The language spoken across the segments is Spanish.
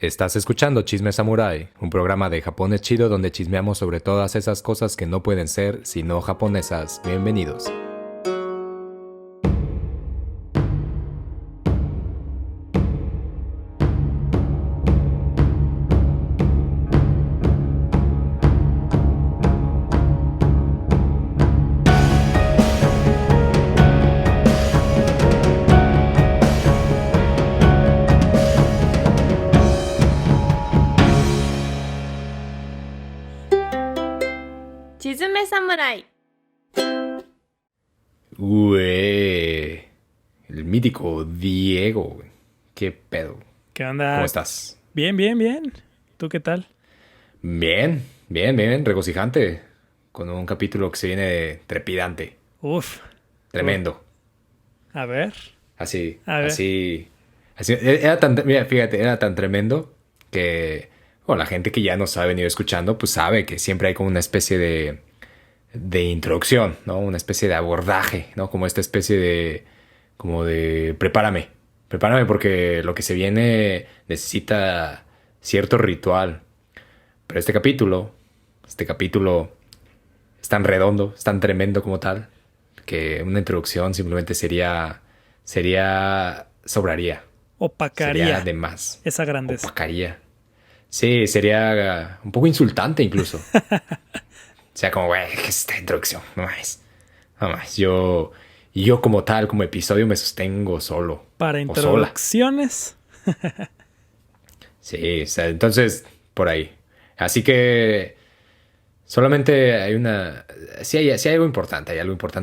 Estás escuchando Chisme Samurai, un programa de Japón es chido donde chismeamos sobre todas esas cosas que no pueden ser sino japonesas. Bienvenidos. Chisme Samurai. Ué, el mítico Diego, güey. ¿Qué pedo? ¿Qué onda? ¿Cómo estás? Bien, bien, bien. ¿Tú qué tal? Bien, regocijante. Con un capítulo que se viene trepidante, Uf. tremendo. A ver. Así, A ver. así. Era tan, mira, fíjate, era tan tremendo que, bueno, la gente que ya nos ha venido escuchando, pues sabe que siempre hay como una especie de introducción, ¿no? Una especie de abordaje, ¿no? Como esta especie de, como de, prepárame porque lo que se viene necesita cierto ritual. Pero este capítulo es tan redondo, es tan tremendo como tal, que una introducción simplemente sobraría, sería Opacaría de más, esa grandeza. opacaría. Sí, sería un poco insultante incluso. O sea, como, güey, ¿qué es esta introducción? No más, no más. Yo como tal, como episodio, me sostengo solo Para o sola. introducciones. Sí, o sea, entonces, por ahí. Así que solamente hay una... Sí hay algo importante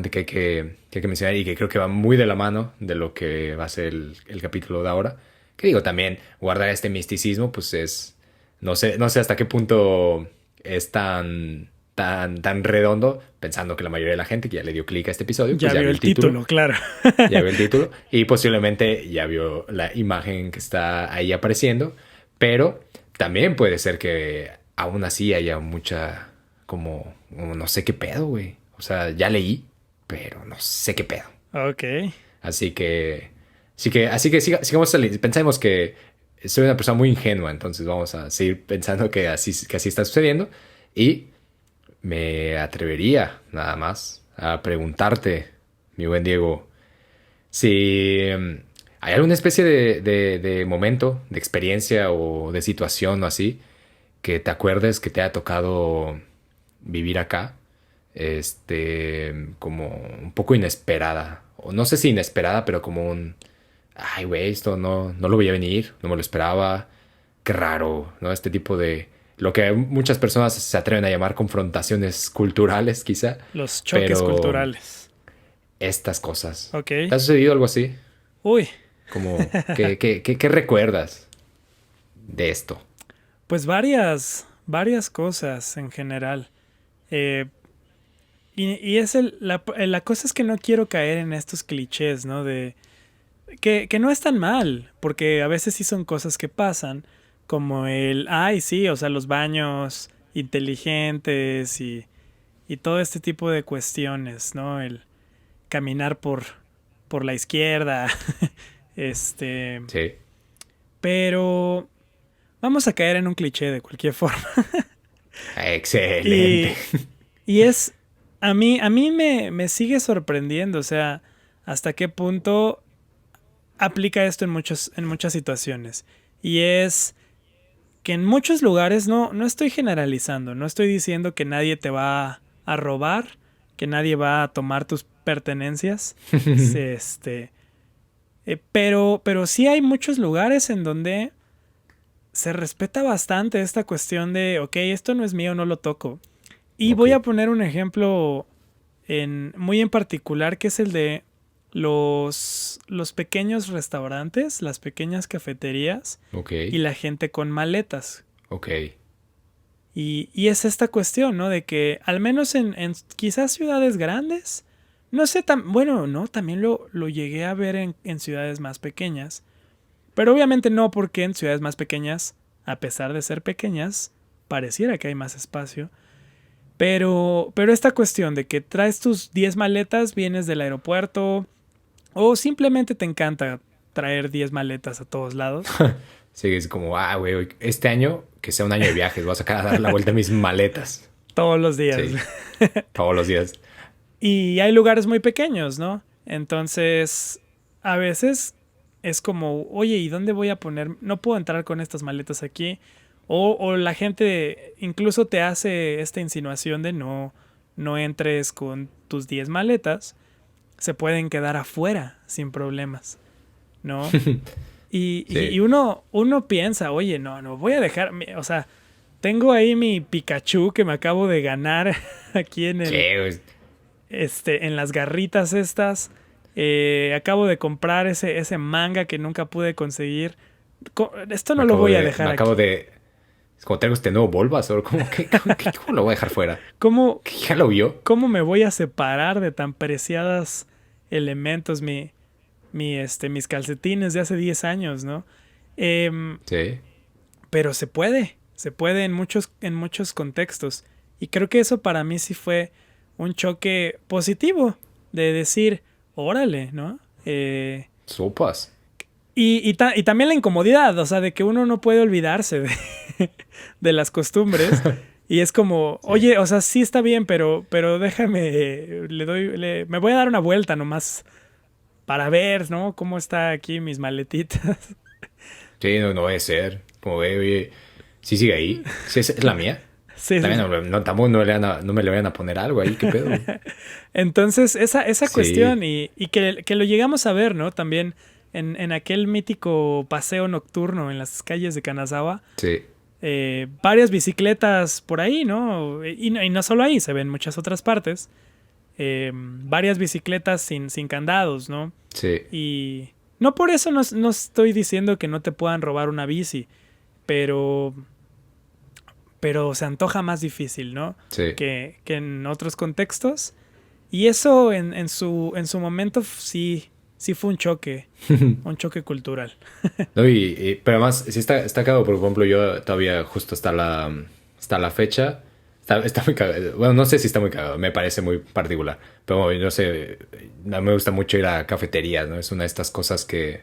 que hay que mencionar y que creo que va muy de la mano de lo que va a ser el capítulo de ahora. Que digo, también guardar este misticismo, pues es... No sé hasta qué punto es tan redondo, pensando que la mayoría de la gente que ya le dio clic a este episodio, Ya pues ya vio vio el título, claro. ya vio el título y posiblemente ya vio la imagen que está ahí apareciendo, pero también puede ser que aún así haya mucha, como no sé qué pedo, güey. O sea, ya leí, pero no sé qué pedo. Ok. Así que, sigamos, pensemos que soy una persona muy ingenua, entonces vamos a seguir pensando que así está sucediendo y me atrevería nada más a preguntarte, mi buen Diego, si hay alguna especie de momento, de experiencia o de situación o así que te acuerdes que te haya tocado vivir acá, como un poco inesperada, o no sé si inesperada, pero como ay, güey, esto no lo veía venir, no me lo esperaba, qué raro, ¿no? Este tipo de, lo que muchas personas se atreven a llamar confrontaciones culturales, quizá, Los choques pero culturales. estas cosas. Ok. ¿Te ha sucedido algo así? Uy. Como, ¿qué recuerdas de esto? Pues varias cosas en general. Eh, y es la cosa es que no quiero caer en estos clichés, ¿no? Que no es tan mal, porque a veces sí son cosas que pasan, como ay, sí, o sea, los baños inteligentes y todo este tipo de cuestiones, ¿no? El caminar por la izquierda, este, Sí. pero vamos a caer en un cliché de cualquier forma. Excelente. Y, y es, a mí me sigue sorprendiendo, o sea, hasta qué punto aplica esto en muchas situaciones. Y es que en muchos lugares, no estoy generalizando, no estoy diciendo que nadie te va a robar, que nadie va a tomar tus pertenencias. Pero sí hay muchos lugares en donde se respeta bastante esta cuestión de, ok, esto no es mío, no lo toco. Y Ok. voy a poner un ejemplo muy en particular, que es el de los pequeños restaurantes, las pequeñas cafeterías Ok. y la gente con maletas. Ok. Y es esta cuestión, ¿no? De que al menos en quizás ciudades grandes, no sé, bueno, no, también lo llegué a ver en ciudades más pequeñas. Pero obviamente no, porque en ciudades más pequeñas, a pesar de ser pequeñas, pareciera que hay más espacio. Pero esta cuestión de que traes tus 10 maletas, vienes del aeropuerto, o simplemente te encanta traer 10 maletas a todos lados. Sí, es como, güey, este año, que sea un año de viajes, voy a sacar a dar la vuelta a mis maletas. Todos los días. Sí, todos los días. Y hay lugares muy pequeños, ¿no? Entonces, a veces es como, oye, ¿y dónde voy a poner? No puedo entrar con estas maletas aquí. O la gente incluso te hace esta insinuación de no entres con tus 10 maletas. Se pueden quedar afuera sin problemas, ¿no? Sí. Y uno piensa, oye, no voy a dejar, o sea, tengo ahí mi Pikachu que me acabo de ganar aquí Sí, güey. en las garritas estas. Acabo de comprar ese manga que nunca pude conseguir. Esto no lo voy a dejar Me aquí. acabo de... Es como tengo este nuevo Bulbasaur, ¿cómo lo voy a dejar fuera? ¿Cómo, ¿Que ya lo vio? ¿Cómo me voy a separar de tan preciados elementos? Mis calcetines de hace 10 años, ¿no? Sí. Pero se puede en muchos contextos. Y creo que eso para mí sí fue un choque positivo de decir, órale, ¿no? Sopas. Y también la incomodidad, o sea, de que uno no puede olvidarse de las costumbres. Y es como, Sí. oye, o sea, sí está bien, pero déjame, me voy a dar una vuelta nomás para ver, ¿no? Cómo está aquí mis maletitas. Sí, no debe ser. Como ve, oye, sí sigue ahí. Sí, es la mía. Sí, sí. También tampoco no me le vayan a poner algo ahí, qué pedo. Entonces, esa Sí, cuestión y que lo llegamos a ver, ¿no? También en aquel mítico paseo nocturno en las calles de Kanazawa. sí, Varias bicicletas por ahí, ¿no? Y no solo ahí, se ven muchas otras partes. Varias bicicletas sin candados, ¿no? sí, Y no por eso no estoy diciendo que no te puedan robar una bici, pero, pero se antoja más difícil, ¿no? sí. Que en otros contextos. Y eso en su momento sí fue un choque cultural. No, pero además, sí está cagado, por ejemplo, yo todavía justo hasta la fecha, está muy cagado. Bueno, no sé si está muy cagado, me parece muy particular. Pero bueno, no sé, a mí me gusta mucho ir a cafeterías, ¿no? Es una de estas cosas que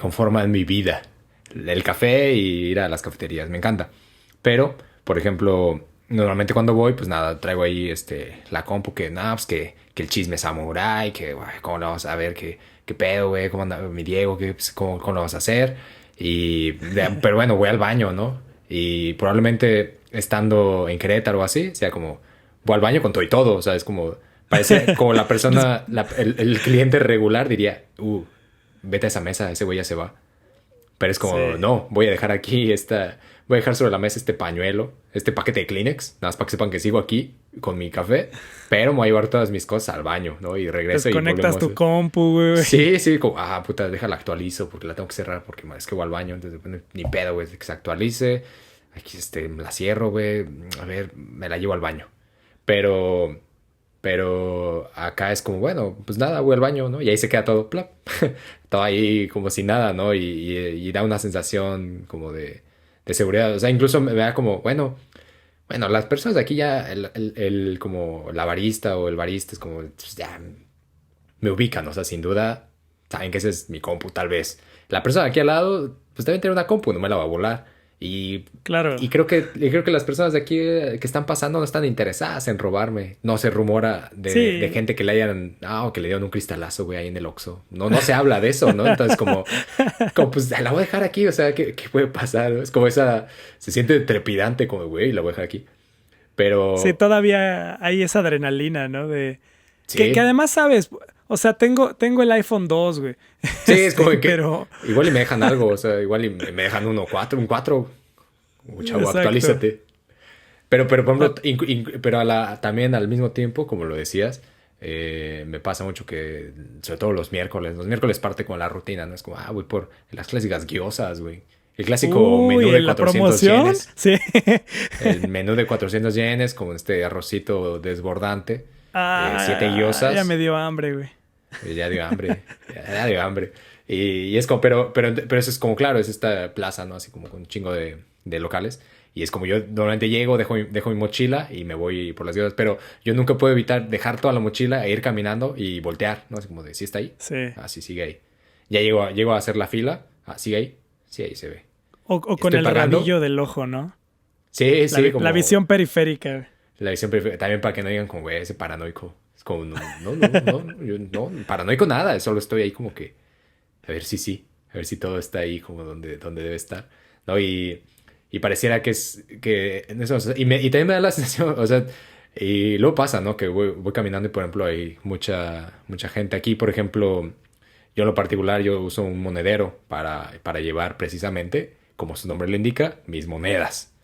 conforman mi vida. El café y ir a las cafeterías, me encanta. Pero, por ejemplo, normalmente cuando voy, pues nada, traigo ahí la compu que, nada, pues que el chisme samurái, que, güey, cómo lo vamos a ver, qué pedo, güey, cómo anda mi Diego, pues, cómo lo vas a hacer. Pero bueno, voy al baño, ¿no? Y probablemente estando en Querétaro o así, sea como, voy al baño con todo y todo, o sea, es como, parece como la persona, el cliente regular diría, vete a esa mesa, ese güey ya se va. Pero es como, Sí. no, voy a dejar aquí voy a dejar sobre la mesa este pañuelo, este paquete de Kleenex, nada más para que sepan que sigo aquí con mi café, pero me voy a llevar todas mis cosas al baño, ¿no? Y regreso y Desconectas volvemos. tu compu, güey. Sí, sí, como, puta, déjala actualizo porque la tengo que cerrar porque es que voy al baño, entonces bueno, ni pedo, güey, de que se actualice. Aquí me la cierro, güey, a ver, me la llevo al baño. Pero, pero acá es como, bueno, pues nada, voy al baño, ¿no? Y ahí se queda todo, plap, todo ahí como si nada, ¿no? Y da una sensación como de seguridad. O sea, incluso me da como, bueno, las personas de aquí ya, como la barista o el barista es como, pues ya me ubican, o sea, sin duda, saben que ese es mi compu, tal vez. La persona aquí al lado, pues debe tener una compu, no me la va a volar. Claro. Creo que las personas de aquí que están pasando no están interesadas en robarme. No se rumora de Sí. gente que le hayan, o que le dieron un cristalazo, güey, ahí en el Oxxo. No se habla de eso, ¿no? Entonces, como pues la voy a dejar aquí, o sea, ¿qué puede pasar? Es como se siente trepidante, como, güey, la voy a dejar aquí. Sí, Pero, todavía hay esa adrenalina, ¿no? Que sí. además, ¿sabes? O sea, tengo el iPhone 2, güey. Sí, es como que Pero... igual y me dejan algo, o sea, igual y me dejan un 4. Chavo, Exacto. actualízate. Pero por Ah, ejemplo, pero también al mismo tiempo, como lo decías, me pasa mucho que, sobre todo los miércoles parte con la rutina, ¿no? Es como, voy por las clásicas gyozas, güey. El clásico menú uy, de ¿en la 400 promoción? yenes. Sí. El menú de 400 yenes con este arrocito desbordante. 7 Ya gyozas. me dio hambre, güey. Ya dio hambre, ya dio hambre. Y es como, pero eso es como, claro, es esta plaza, ¿no? Así como con un chingo de locales. Y es como yo normalmente llego, dejo mi mochila y me voy por las ciudades. Pero yo nunca puedo evitar dejar toda la mochila e ir caminando y voltear, ¿no? Así como de, ¿sí está ahí? Sí. Sí, sigue ahí. Ya llego a hacer la fila. ¿Sigue ahí? Sí, ahí se ve. O con estoy el pagando. rabillo del ojo, ¿no? Sí, sí, La visión periférica, güey. La visión periférica. También para que no digan como, güey, ese paranoico. Es como, no, yo no, paranoico nada. Solo estoy ahí como que, a ver si sí. A ver si todo está ahí como donde debe estar. ¿No? Y pareciera que es, que en eso, o sea, y también me da la sensación, o sea, y luego pasa, ¿no? Que voy caminando y, por ejemplo, hay mucha gente aquí, por ejemplo, yo en lo particular, yo uso un monedero para llevar precisamente, como su nombre lo indica, mis monedas.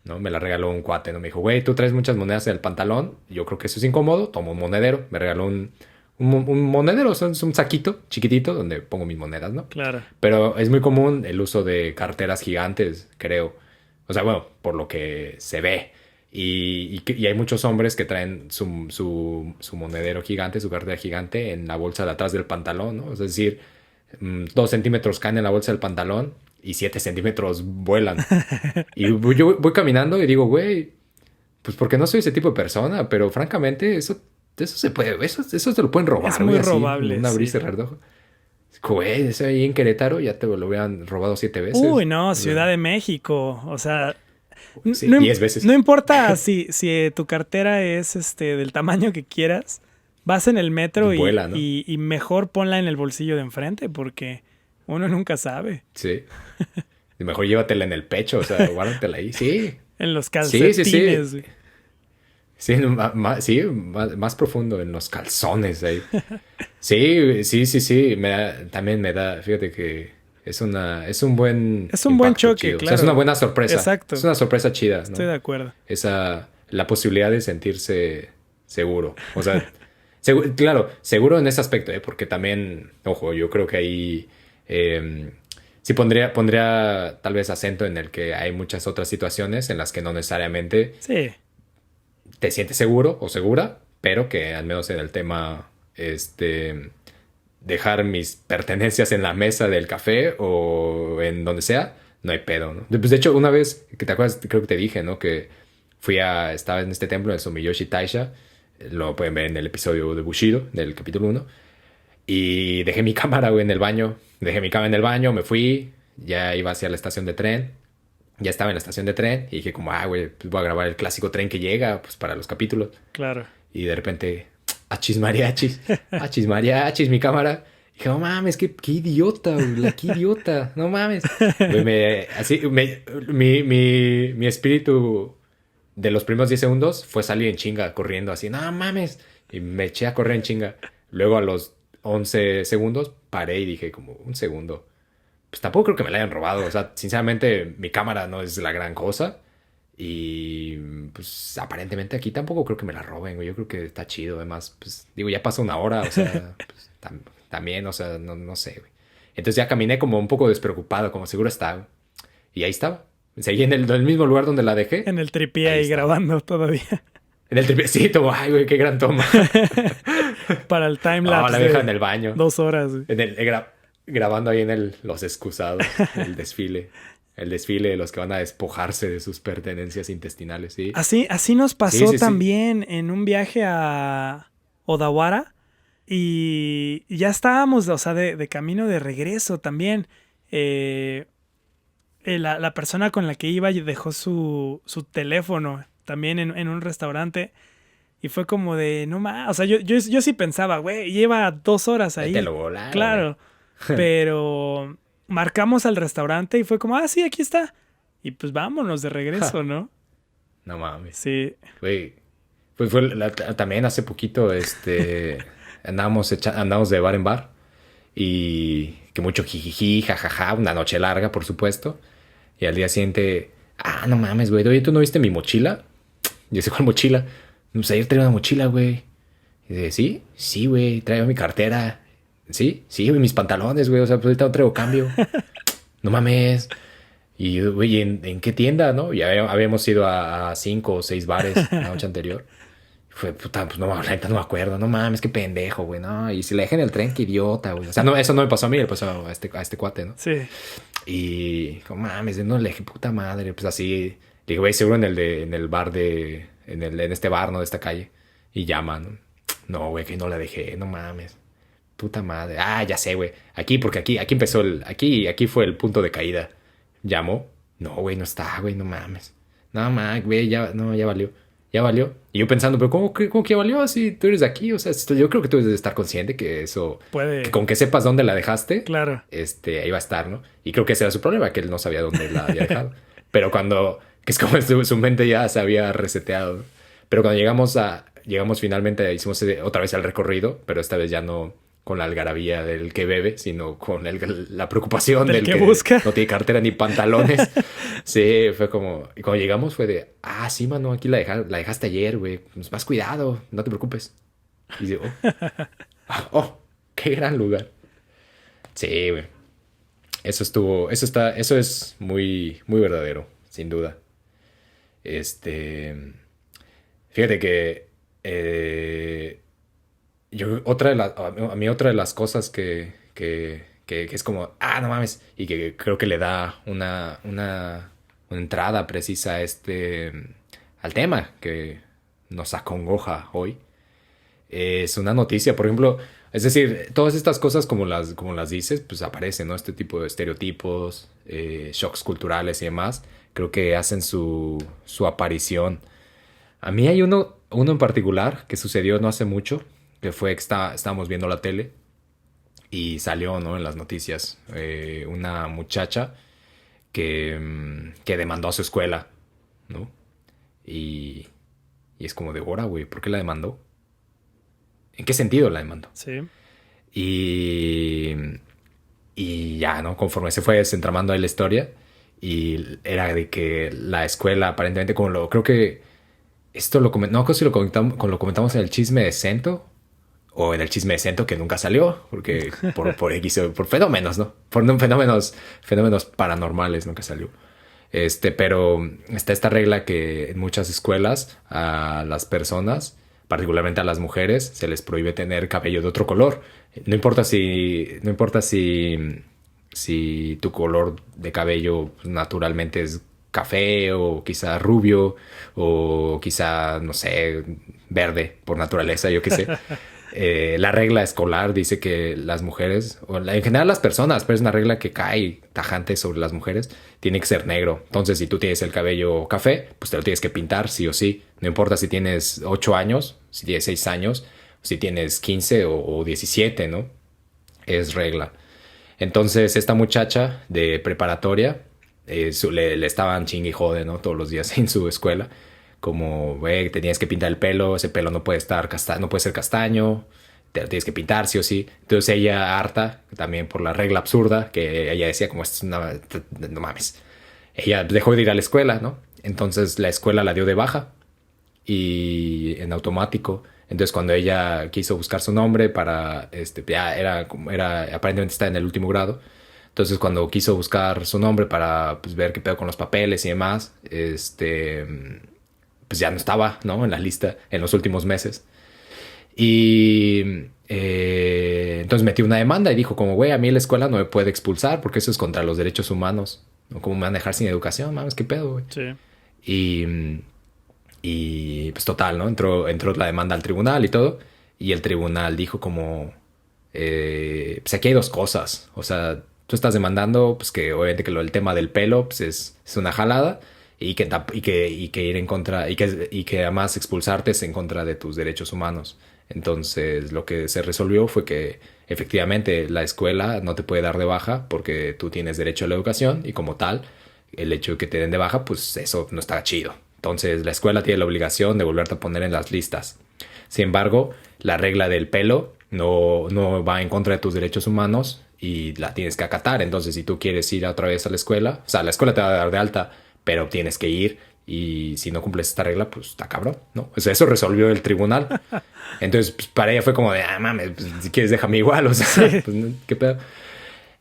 ¿No? Me la regaló un cuate, ¿no? Me dijo, güey, tú traes muchas monedas en el pantalón. Yo creo que eso es incómodo. Tomo un monedero. Me regaló un monedero, o sea, es un saquito chiquitito donde pongo mis monedas, ¿no? Claro. Pero es muy común el uso de carteras gigantes, creo. O sea, bueno, por lo que se ve. Y hay muchos hombres que traen su monedero gigante, su cartera gigante en la bolsa de atrás del pantalón, ¿no? Es decir, 2 centímetros caen en la bolsa del pantalón y 7 centímetros vuelan. Y yo voy caminando y digo, güey, pues porque no soy ese tipo de persona, pero francamente eso se puede, eso te lo pueden robar, Es muy güey, así, robable, un abrir y sí. cerrar de ojos. Güey, eso ahí en Querétaro ya te lo hubieran robado 7 veces. Uy, no, O sea, Ciudad de México. O sea, sí, no, 10 veces. no importa si tu cartera es del tamaño que quieras, vas en el metro Vuela, ¿no? y mejor ponla en el bolsillo de enfrente porque uno nunca sabe. Sí. Y mejor llévatela en el pecho, o sea, guárdatela ahí. Sí. En los Sí, sí, sí. calcetines, güey. Sí, sí, más profundo en los calzones ahí. Sí, sí, sí, sí. También me da, fíjate que es un buen Es un buen impacto choque, chido. claro. O sea, es una buena sorpresa. Exacto. Es una sorpresa chida, ¿no? Estoy de acuerdo. La posibilidad de sentirse seguro. O sea, claro, seguro en ese aspecto, ¿eh? Porque también, ojo, yo creo que ahí sí pondría tal vez acento en el que hay muchas otras situaciones en las que no necesariamente Sí, te sientes seguro o segura, pero que al menos en el tema, dejar mis pertenencias en la mesa del café o en donde sea, no hay pedo, ¿no? Pues de hecho, una vez, que te acuerdas, creo que te dije, ¿no? Que estaba en este templo, en Sumiyoshi Taisha, lo pueden ver en el episodio de Bushido, del capítulo 1, y dejé mi cámara, güey, en el baño, me fui, ya iba hacia la estación de tren, ya estaba en la estación de tren y dije como, güey, pues voy a grabar el clásico tren que llega, pues para los capítulos. claro. Y de repente, achis mariachis, mi cámara. Y dije, no mames, qué idiota, güey, qué idiota, no mames. Güey, mi espíritu de los primeros 10 segundos fue salir en chinga, corriendo así, no mames. Y me eché a correr en chinga. Luego a los 11 segundos paré y dije como, un segundo. Pues tampoco creo que me la hayan robado. O sea, sinceramente, mi cámara no es la gran cosa. Y pues aparentemente aquí tampoco creo que me la roben, güey. Yo creo que está chido. Además, pues digo, ya pasó una hora. O sea, pues, también, o sea, no sé, güey. Entonces ya caminé como un poco despreocupado, como seguro está, güey. Y ahí estaba. Seguí en el mismo lugar donde la dejé. En el tripié ahí está. grabando todavía. En el tripecito. Ay, güey, qué gran toma. Para el No, timelapse la deja en el baño. 2 horas, güey. Grabando ahí en los excusados, el desfile de los que van a despojarse de sus pertenencias intestinales, ¿sí? Así nos pasó Sí. también en un viaje a Odawara y ya estábamos, o sea, de camino de regreso también. La persona con la que iba dejó su teléfono también en un restaurante y fue como de, no más, o sea, yo sí pensaba, güey, lleva 2 horas ahí. Te lo volaron, Claro, pero marcamos al restaurante y fue como, sí, aquí está. Y pues vámonos de regreso, ¿no? No mames. Sí. Güey. También hace poquito, andábamos de bar en bar. Y que mucho jijiji, jajaja, una noche larga, por supuesto. Y al día siguiente, no mames, güey, oye, ¿tú no viste mi mochila? Y yo sé, ¿cuál mochila? Pues ayer traía una mochila, güey. Y dice, sí, güey, traigo mi cartera. Sí, güey, mis pantalones, güey, o sea, pues ahorita no traigo cambio. No mames. Y, güey, ¿en qué tienda, no? Y habíamos ido a 5 o 6 bares la noche anterior. Fue, puta, pues no, la neta no me acuerdo. No mames, qué pendejo, güey, no. Y si le dejé en el tren, qué idiota, güey. O sea, no, eso no me pasó a mí, le pasó a este cuate, ¿no? Sí. Y, como mames, no le dije, puta madre. Pues así, dije, güey, seguro en el bar en este bar, ¿no? De esta calle. Y llaman. No, güey, que no la dejé, no mames. Puta madre. Ya sé, güey. Porque aquí empezó aquí fue el punto de caída. Llamó No, güey, no está, güey, no mames. No mames, güey, ya, no, ya valió. Ya valió. Y yo pensando, pero ¿cómo que ya valió? Si tú eres de aquí, o sea, yo creo que tú debes de estar consciente que eso, que Puede, con que sepas dónde la dejaste, claro. ahí va a estar, ¿no? Y creo que ese era su problema, que él no sabía dónde la había dejado. Pero cuando, que es como su mente ya se había reseteado, ¿no? Pero cuando llegamos finalmente, hicimos otra vez el recorrido, pero esta vez ya no con la algarabía del que bebe, sino con la preocupación Del del que que busca. no tiene cartera ni pantalones. Sí, fue como, y cuando llegamos fue de, sí, mano, aquí la dejaste ayer, güey, pues vas cuidado, no te preocupes. Y digo, oh, qué gran lugar. Sí, güey. Eso es muy, muy verdadero, sin duda. Este, fíjate que a mí otra de las cosas que es como, no mames, y que creo que le da una entrada precisa a al tema que nos acongoja hoy, es una noticia, por ejemplo, es decir, todas estas cosas como las dices, pues aparecen, ¿no? Este tipo de estereotipos, shocks culturales y demás, creo que hacen su aparición. A mí hay uno en particular que sucedió no hace mucho, que fue que estábamos viendo la tele y salió, ¿no? En las noticias, una muchacha que demandó a su escuela, ¿no? Y, y es como de, hora, güey, ¿por qué la demandó? ¿En qué sentido la demandó? Sí. Y, y ya, ¿no? Conforme se fue desentramando ahí la historia, y era de que la escuela, aparentemente, creo que esto no sé si lo comentamos en el chisme de Cento, o en el chisme de Cento que nunca salió, porque por X, por fenómenos, ¿no? Por fenómenos paranormales nunca salió. Pero está esta regla que en muchas escuelas a las personas, particularmente a las mujeres, se les prohíbe tener cabello de otro color. No importa si tu color de cabello naturalmente es café o quizá rubio o quizá, no sé, verde por naturaleza, yo qué sé. La regla escolar dice que las mujeres, en general las personas, pero es una regla que cae tajante sobre las mujeres, tiene que ser negro. Entonces, si tú tienes el cabello café, pues te lo tienes que pintar sí o sí. No importa si tienes 8 años, si tienes 6 años, si tienes 15 o 17, ¿no? Es regla. Entonces, esta muchacha de preparatoria le estaban chingue y jode, ¿no? Todos los días en su escuela. Como, güey, tenías que pintar el pelo, ese pelo no puede estar no puede ser castaño, te lo tienes que pintar sí o sí. Entonces ella harta, también por la regla absurda, que ella decía como, esto es no mames. Ella dejó de ir a la escuela, ¿no? Entonces la escuela la dio de baja y en automático. Entonces cuando ella quiso buscar su nombre para, ya aparentemente está en el último grado. Entonces cuando quiso buscar su nombre para pues, ver qué pedo con los papeles y demás, pues ya no estaba, ¿no? En la lista en los últimos meses. Y entonces metió una demanda y dijo como, güey, a mí la escuela no me puede expulsar porque eso es contra los derechos humanos. ¿No? ¿Cómo me van a dejar sin educación? Mames, qué pedo, güey. Sí. Y pues total, ¿no? Entró la demanda al tribunal y todo. Y el tribunal dijo como, pues aquí hay dos cosas. O sea, tú estás demandando, pues que obviamente que el tema del pelo pues es una jalada. Y que ir en contra, y que además expulsarte es en contra de tus derechos humanos. Entonces lo que se resolvió fue que efectivamente la escuela no te puede dar de baja porque tú tienes derecho a la educación y como tal, el hecho de que te den de baja, pues eso no está chido. Entonces la escuela tiene la obligación de volverte a poner en las listas. Sin embargo, la regla del pelo no va en contra de tus derechos humanos y la tienes que acatar. Entonces si tú quieres ir otra vez a la escuela, o sea, la escuela te va a dar de alta, pero tienes que ir y si no cumples esta regla, pues está cabrón, ¿no? O sea, eso resolvió el tribunal. Entonces, pues, para ella fue como de, mames, pues, si quieres déjame igual, o sea, Sí. pues, ¿qué pedo?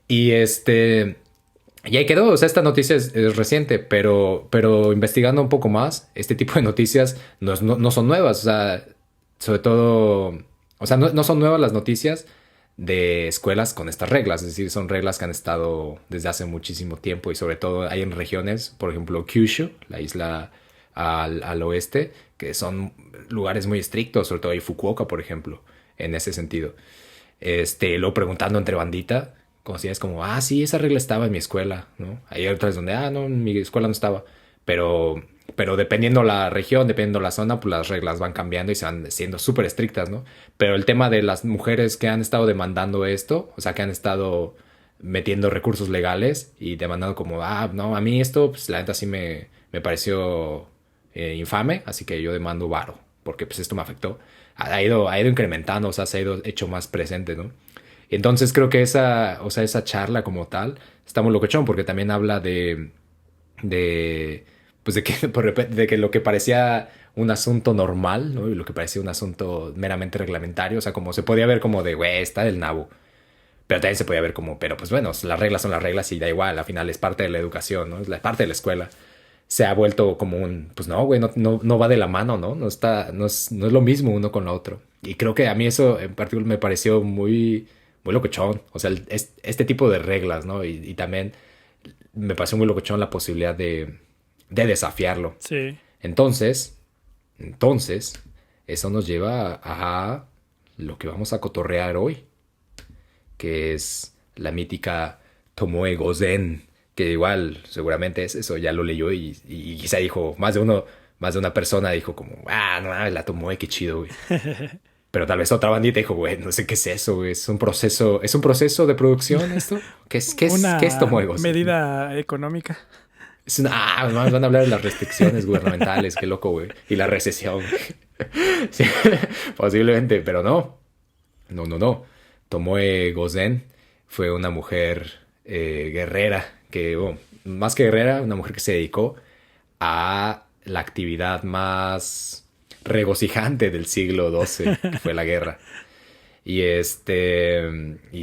Y y ahí quedó, o sea, esta noticia es reciente, pero investigando un poco más, este tipo de noticias no son nuevas, o sea, sobre todo, o sea, no son nuevas las noticias de escuelas con estas reglas, es decir, son reglas que han estado desde hace muchísimo tiempo y sobre todo hay en regiones, por ejemplo, Kyushu, la isla al oeste, que son lugares muy estrictos, sobre todo hay Fukuoka, por ejemplo, en ese sentido. Luego preguntando entre bandita, consideras como, ah, sí, esa regla estaba en mi escuela, ¿no? Hay otras donde, ah, no, en mi escuela no estaba. Pero, pero dependiendo la región, dependiendo la zona, pues las reglas van cambiando y se van siendo súper estrictas, ¿no? Pero el tema de las mujeres que han estado demandando esto, o sea, que han estado metiendo recursos legales y demandando como, ah, no, a mí esto, pues la neta sí me pareció infame, así que yo demando varo, porque pues esto me afectó. Ha ido incrementando, o sea, se ha ido hecho más presente, ¿no? Entonces creo que esa, o sea, esa charla como tal está muy locochón porque también habla de, pues de que, de que lo que parecía un asunto normal, ¿no? Y lo que parecía un asunto meramente reglamentario, o sea, como se podía ver como de, güey, está del nabo. Pero también se podía ver como, pero pues bueno, las reglas son las reglas y da igual, al final es parte de la educación, ¿no? Es la parte de la escuela. Se ha vuelto como un, pues no, güey, no va de la mano, ¿no? No es lo mismo uno con lo otro. Y creo que a mí eso en particular me pareció muy locochón. O sea, este tipo de reglas, ¿no? Y también me pareció muy locochón la posibilidad de desafiarlo. Sí. Entonces, eso nos lleva a lo que vamos a cotorrear hoy, que es la mítica Tomoe Gozen, que igual seguramente es eso, ya lo leyó y quizá dijo, más de una persona dijo como, ah, no, la Tomoe, qué chido, güey. Pero tal vez otra bandita dijo, güey, no sé qué es eso, güey, es un proceso de producción esto. ¿Qué es Tomoe Gozen? Medida económica. Van a hablar de las restricciones gubernamentales, qué loco, güey. Y la recesión. Sí, posiblemente, pero no. No. Tomoe Gozen fue una mujer guerrera, que, bueno, más que guerrera, una mujer que se dedicó a la actividad más regocijante del siglo XII, que fue la guerra. Y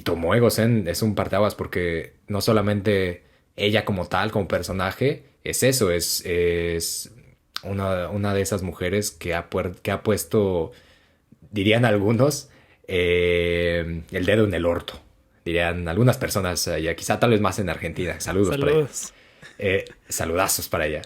Tomoe Gozen es un parteaguas porque no solamente ella como tal, como personaje, es eso, es una de esas mujeres que ha puesto, dirían algunos, el dedo en el orto. Dirían algunas personas allá, quizá tal vez más en Argentina. Saludos. Para allá. Saludazos para allá.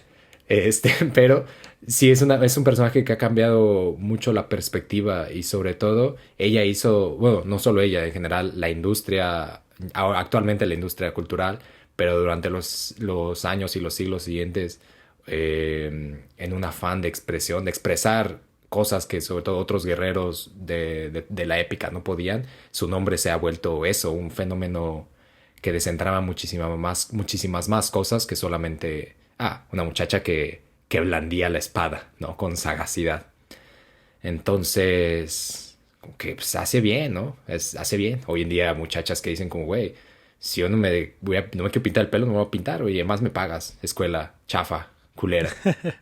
Pero sí es un personaje que ha cambiado mucho la perspectiva y sobre todo ella hizo, bueno, no solo ella, en general la industria, actualmente la industria cultural, pero durante los años y los siglos siguientes, en un afán de expresión, de expresar cosas que sobre todo otros guerreros de la épica no podían, su nombre se ha vuelto eso, un fenómeno que descentraba muchísimas más cosas que solamente, una muchacha que blandía la espada, ¿no? Con sagacidad. Entonces, como que pues, hace bien, ¿no? Hace bien. Hoy en día muchachas que dicen como, güey, si yo no me quiero pintar el pelo, no me voy a pintar, oye, más me pagas, escuela chafa, culera,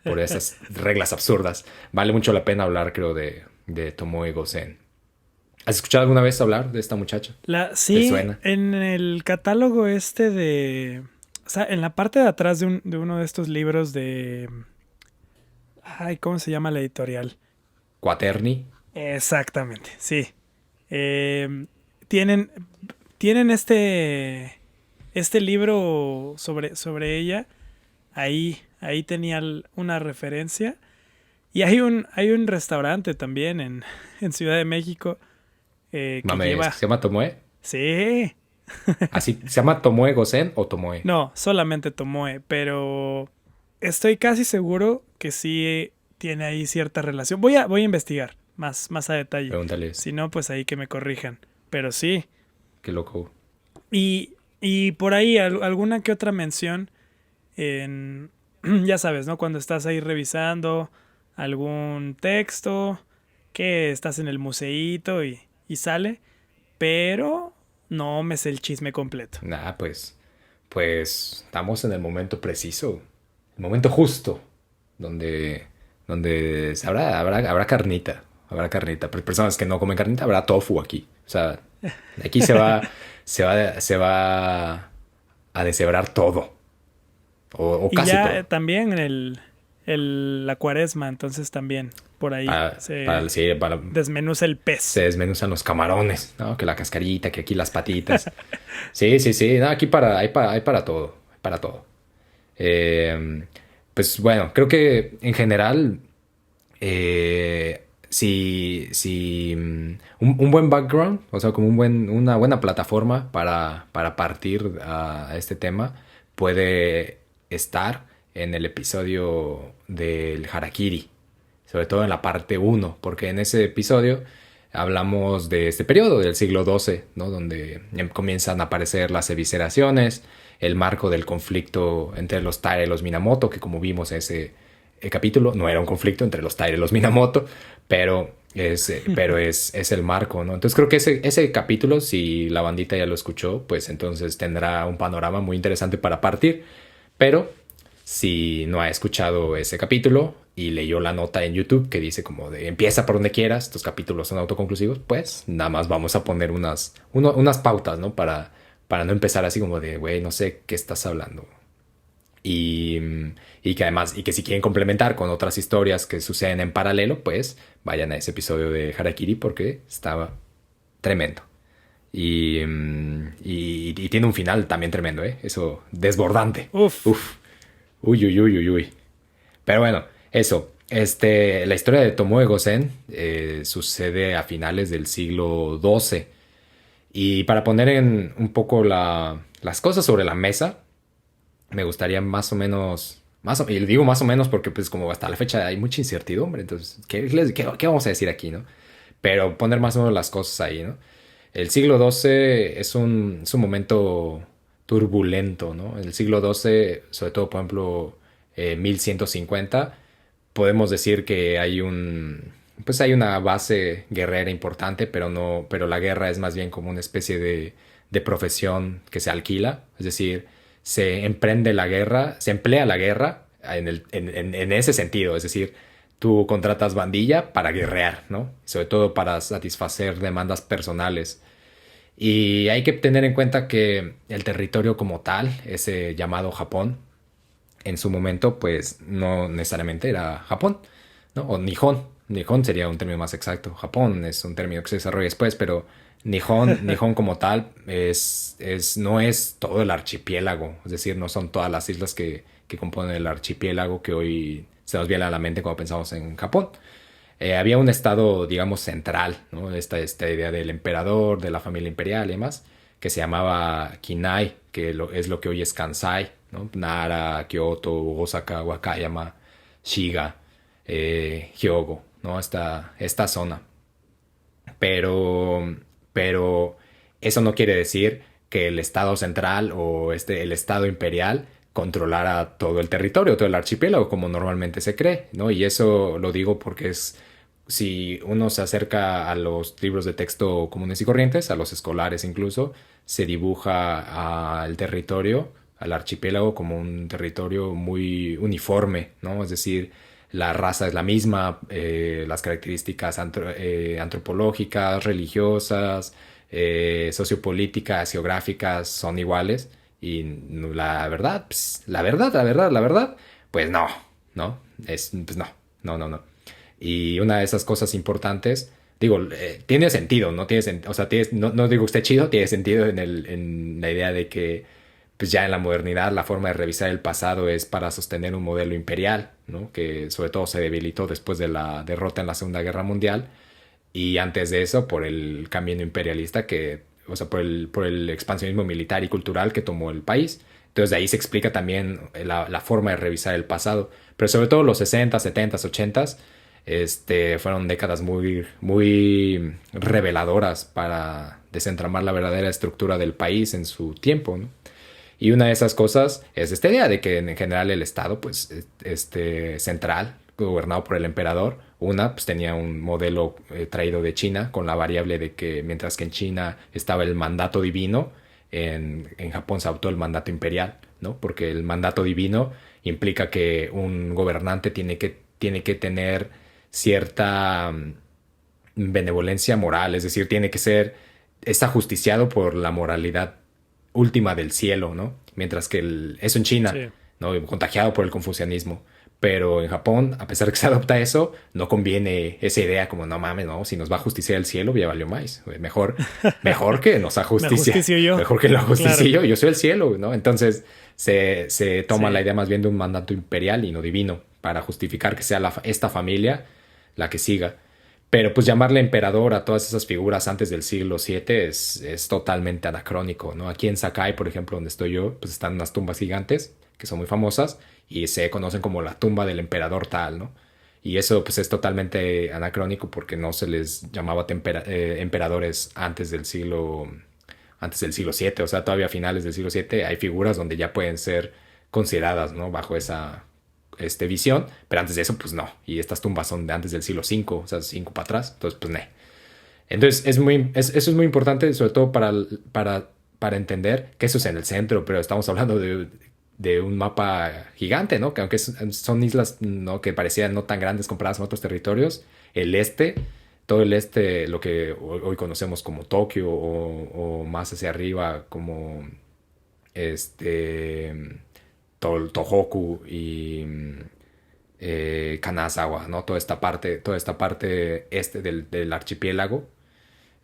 por esas reglas absurdas. Vale mucho la pena hablar, creo, de Tomoe Gozen. ¿Has escuchado alguna vez hablar de esta muchacha? Sí, ¿te suena? En el catálogo de... O sea, en la parte de atrás de uno de estos libros de... Ay, ¿cómo se llama la editorial? Quaterni. Exactamente, sí. Tienen este libro sobre ella. Ahí tenía una referencia. Y hay un restaurante también en Ciudad de México que lleva... ¿Se llama Tomoe? Sí. ¿Así se llama Tomoe Gozen o Tomoe? No, solamente Tomoe, pero estoy casi seguro que sí tiene ahí cierta relación. Voy a investigar más a detalle. Pregúntales. Si no, pues ahí que me corrijan. Pero sí. Qué loco. Y por ahí alguna que otra mención ya sabes, ¿no? Cuando estás ahí revisando algún texto, que estás en el museíto y sale, pero no me sé el chisme completo. Pues estamos en el momento preciso, el momento justo, donde habrá carnita, pero personas que no comen carnita, habrá tofu aquí. O sea, aquí se va a deshebrar todo. O y casi ya todo. También la cuaresma, entonces también por ahí desmenuza el pez. Se desmenuzan los camarones, ¿no? Que la cascarita, que aquí las patitas. Sí. No, aquí hay para todo. Pues bueno, creo que en general un buen background, o sea, como una buena plataforma para partir a este tema, puede estar en el episodio del Harakiri, sobre todo en la parte uno, porque en ese episodio hablamos de este periodo del siglo XII, ¿no? Donde comienzan a aparecer las evisceraciones, el marco del conflicto entre los Taira y los Minamoto, que como vimos en ese capítulo, no era un conflicto entre los Taira y los Minamoto, pero es el marco, ¿no? Entonces creo que ese capítulo, si la bandita ya lo escuchó, pues entonces tendrá un panorama muy interesante para partir, pero si no ha escuchado ese capítulo y leyó la nota en YouTube que dice como de empieza por donde quieras, estos capítulos son autoconclusivos, pues nada más vamos a poner unas pautas, ¿no? Para no empezar así como de, güey, no sé qué estás hablando. Y que además, y que si quieren complementar con otras historias que suceden en paralelo, pues vayan a ese episodio de Harakiri porque estaba tremendo. Y tiene un final también tremendo, ¿eh? Eso, desbordante. Uf. Uf. Uy, uy, uy, uy, uy. Pero bueno, eso. La historia de Tomoe Gosen sucede a finales del siglo XII. Y para poner en un poco las cosas sobre la mesa, me gustaría más o menos, y le digo más o menos porque pues como hasta la fecha hay mucha incertidumbre, entonces, ¿qué vamos a decir aquí, no? Pero poner más o menos las cosas ahí, ¿no? El siglo XII es un momento turbulento, ¿no? El siglo XII, sobre todo, por ejemplo, 1150, podemos decir que pues hay una base guerrera importante, pero la guerra es más bien como una especie de profesión que se alquila, es decir, se emprende la guerra, se emplea la guerra en ese sentido, es decir, tú contratas bandilla para guerrear, ¿no? Sobre todo para satisfacer demandas personales. Y hay que tener en cuenta que el territorio como tal, ese llamado Japón, en su momento, pues no necesariamente era Japón, ¿no? O Nihon. Nihon sería un término más exacto. Japón es un término que se desarrolla después, pero Nihon como tal no es todo el archipiélago. Es decir, no son todas las islas que componen el archipiélago que hoy se nos viene a la mente cuando pensamos en Japón. Había un estado, digamos, central, ¿no? Esta idea del emperador, de la familia imperial y demás, que se llamaba Kinai, que es lo que hoy es Kansai, ¿no? Nara, Kyoto, Osaka, Wakayama, Shiga, Hyogo, ¿no? Esta zona. Pero eso no quiere decir que el estado central o el estado imperial controlara todo el territorio, todo el archipiélago, como normalmente se cree, ¿no? Y eso lo digo porque si uno se acerca a los libros de texto comunes y corrientes, a los escolares incluso, se dibuja al territorio, al archipiélago, como un territorio muy uniforme, ¿no? Es decir, la raza es la misma, las características antropológicas, religiosas, sociopolíticas, geográficas son iguales. Y la verdad, pues, la verdad, pues no, ¿no? Pues no. Y una de esas cosas importantes, digo, tiene sentido, ¿no? O sea, no digo usted chido, tiene sentido en la idea de que, pues ya en la modernidad, la forma de revisar el pasado es para sostener un modelo imperial, ¿no? Que sobre todo se debilitó después de la derrota en la Segunda Guerra Mundial. Y antes de eso, por el camino imperialista o sea, por el expansionismo militar y cultural que tomó el país. Entonces de ahí se explica también la forma de revisar el pasado. Pero sobre todo los 60, 70, 80 fueron décadas muy, muy reveladoras para desentramar la verdadera estructura del país en su tiempo, ¿no? Y una de esas cosas es esta idea de que en general el Estado, pues, central, gobernado por el emperador, pues tenía un modelo traído de China, con la variable de que mientras que en China estaba el mandato divino, en Japón se adoptó el mandato imperial, ¿no? Porque el mandato divino implica que un gobernante tiene que tener cierta benevolencia moral, es decir, es ajusticiado por la moralidad última del cielo, ¿no? Mientras que eso en China, sí, ¿no? Contagiado por el confucianismo. Pero en Japón, a pesar de que se adopta eso, no conviene esa idea como, no mames, no, si nos va a justiciar el cielo, ya valió más. Mejor que nos ajusticie. Mejor que lo ajusticie yo soy el cielo, ¿no? Entonces se toma la idea más bien de un mandato imperial y no divino, para justificar que sea esta familia la que siga. Pero pues llamarle emperador a todas esas figuras antes del siglo VII es totalmente anacrónico, ¿no? Aquí en Sakai, por ejemplo, donde estoy yo, pues están unas tumbas gigantes que son muy famosas y se conocen como la tumba del emperador tal, ¿no? Y eso pues es totalmente anacrónico porque no se les llamaba emperadores antes del siglo VII, o sea, todavía a finales del siglo VII hay figuras donde ya pueden ser consideradas, ¿no? Bajo esa visión, pero antes de eso, pues no. Y estas tumbas son de antes del siglo V, o sea, 5 para atrás, entonces, pues no. Entonces, eso es muy importante, sobre todo para entender que eso es en el centro, pero estamos hablando de un mapa gigante, ¿no? Que aunque son islas, ¿no? Que parecían no tan grandes comparadas con otros territorios, el este, todo el este, lo que hoy conocemos como Tokio o más hacia arriba como este Tohoku y Kanazawa, ¿no? Toda esta parte este del archipiélago.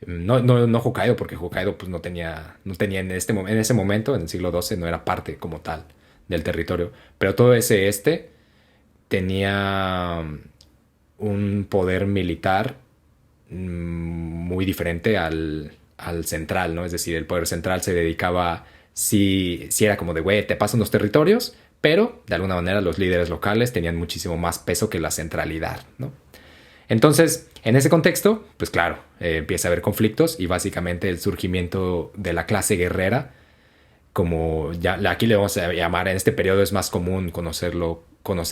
No Hokkaido, porque Hokkaido pues no tenía en ese momento, en el siglo XII, no era parte como tal del territorio. Pero todo ese tenía un poder militar muy diferente al central, ¿no? Es decir, el poder central se dedicaba, sí era como de, güey, te pasan los territorios, pero de alguna manera los líderes locales tenían muchísimo más peso que la centralidad, ¿no? Entonces, en ese contexto, pues claro, empieza a haber conflictos y básicamente el surgimiento de la clase guerrera, como ya aquí le vamos a llamar, en este periodo es más común conocer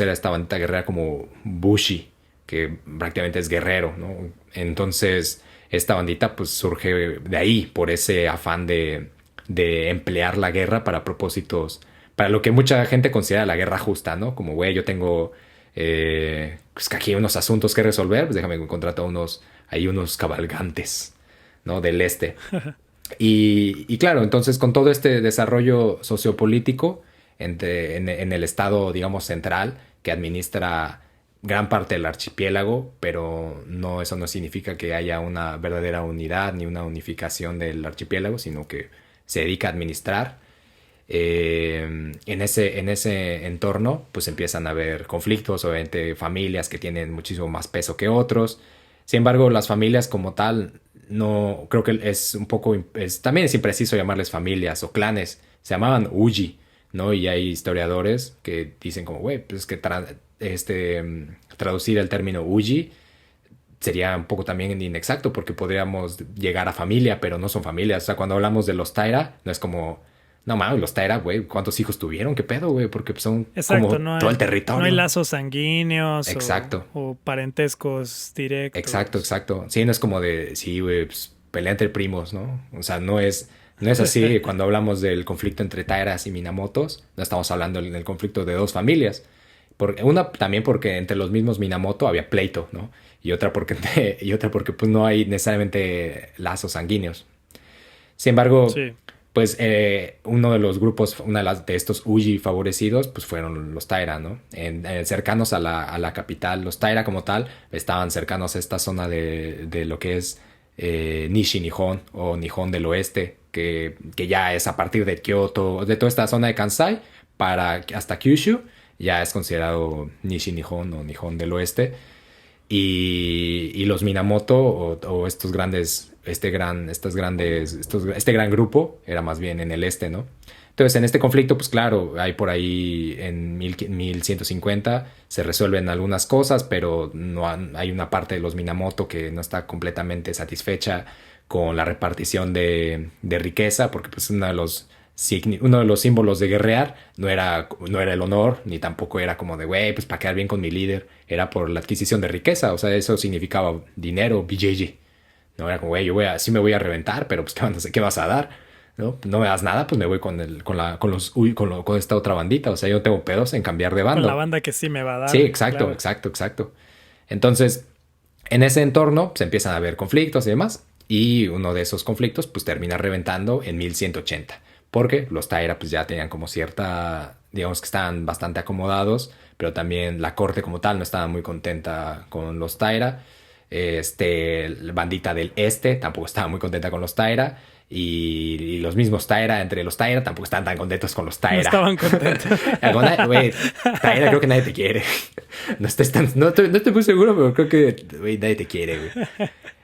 a esta bandita guerrera como Bushi, que prácticamente es guerrero, ¿no? Entonces, esta bandita pues surge de ahí, por ese afán de emplear la guerra para propósitos, para lo que mucha gente considera la guerra justa, ¿no? Como, güey, yo tengo pues que aquí hay unos asuntos que resolver, pues déjame contratar unos cabalgantes, ¿no? Del este. Y claro, entonces con todo este desarrollo sociopolítico en el estado, digamos, central, que administra gran parte del archipiélago, pero eso no significa que haya una verdadera unidad ni una unificación del archipiélago, sino que se dedica a administrar. En ese entorno, pues empiezan a haber conflictos, obviamente familias que tienen muchísimo más peso que otros. Sin embargo, las familias como tal, no creo que es un poco, también es impreciso llamarles familias o clanes. Se llamaban Uji, ¿no? Y hay historiadores que dicen como, güey, pues es que traducir el término Uji sería un poco también inexacto porque podríamos llegar a familia, pero no son familias. O sea, cuando hablamos de los Taira, no es como, no mames, los Taira, güey, ¿cuántos hijos tuvieron? ¿Qué pedo, güey? Porque son Exacto, como todo el territorio. No hay lazos sanguíneos Exacto. o parentescos directos. Exacto. Sí, no es como de, sí, güey, pues, pelea entre primos, ¿no? O sea, no es así. Cuando hablamos del conflicto entre Tairas y Minamotos, no estamos hablando del conflicto de dos familias. Una también porque entre los mismos Minamoto había pleito, ¿no? Y otra porque pues no hay necesariamente lazos sanguíneos. Sin embargo, Sí. pues uno de los grupos, de estos Uji favorecidos, pues fueron los Taira, ¿no? Cercanos a la capital. Los Taira como tal estaban cercanos a esta zona de lo que es Nishi Nihon o Nihon del Oeste, que ya es a partir de Kioto, de toda esta zona de Kansai hasta Kyushu, ya es considerado Nishi Nihon o Nihon del Oeste. Y los Minamoto o estos grandes, este gran grupo era más bien en el este, ¿no? Entonces, en este conflicto, pues claro, hay por ahí en 1150 se resuelven algunas cosas, pero no hay una parte de los Minamoto que no está completamente satisfecha con la repartición de riqueza, porque pues uno de los símbolos de guerrear no era el honor, ni tampoco era como de, güey, pues para quedar bien con mi líder, era por la adquisición de riqueza, o sea, eso significaba dinero, BJJ. No era como, güey, sí me voy a reventar, pero pues ¿qué vas a dar? No me das nada, pues me voy con esta otra bandita, o sea, yo no tengo pedos en cambiar de bando. Con la banda que sí me va a dar. Sí, exacto, claro. exacto. Entonces, en ese entorno se empiezan a haber conflictos y demás, y uno de esos conflictos pues termina reventando en 1180. Porque los Taira pues ya tenían como cierta, digamos que estaban bastante acomodados, pero también la corte como tal no estaba muy contenta con los Taira. La bandita del este tampoco estaba muy contenta con los Taira. Y los mismos Taira, entre los Taira, tampoco están tan contentos con los No Taira. estaban contentos. Güey, Taira, creo que nadie te quiere. No estoy muy seguro, pero creo que güey, nadie te quiere, güey.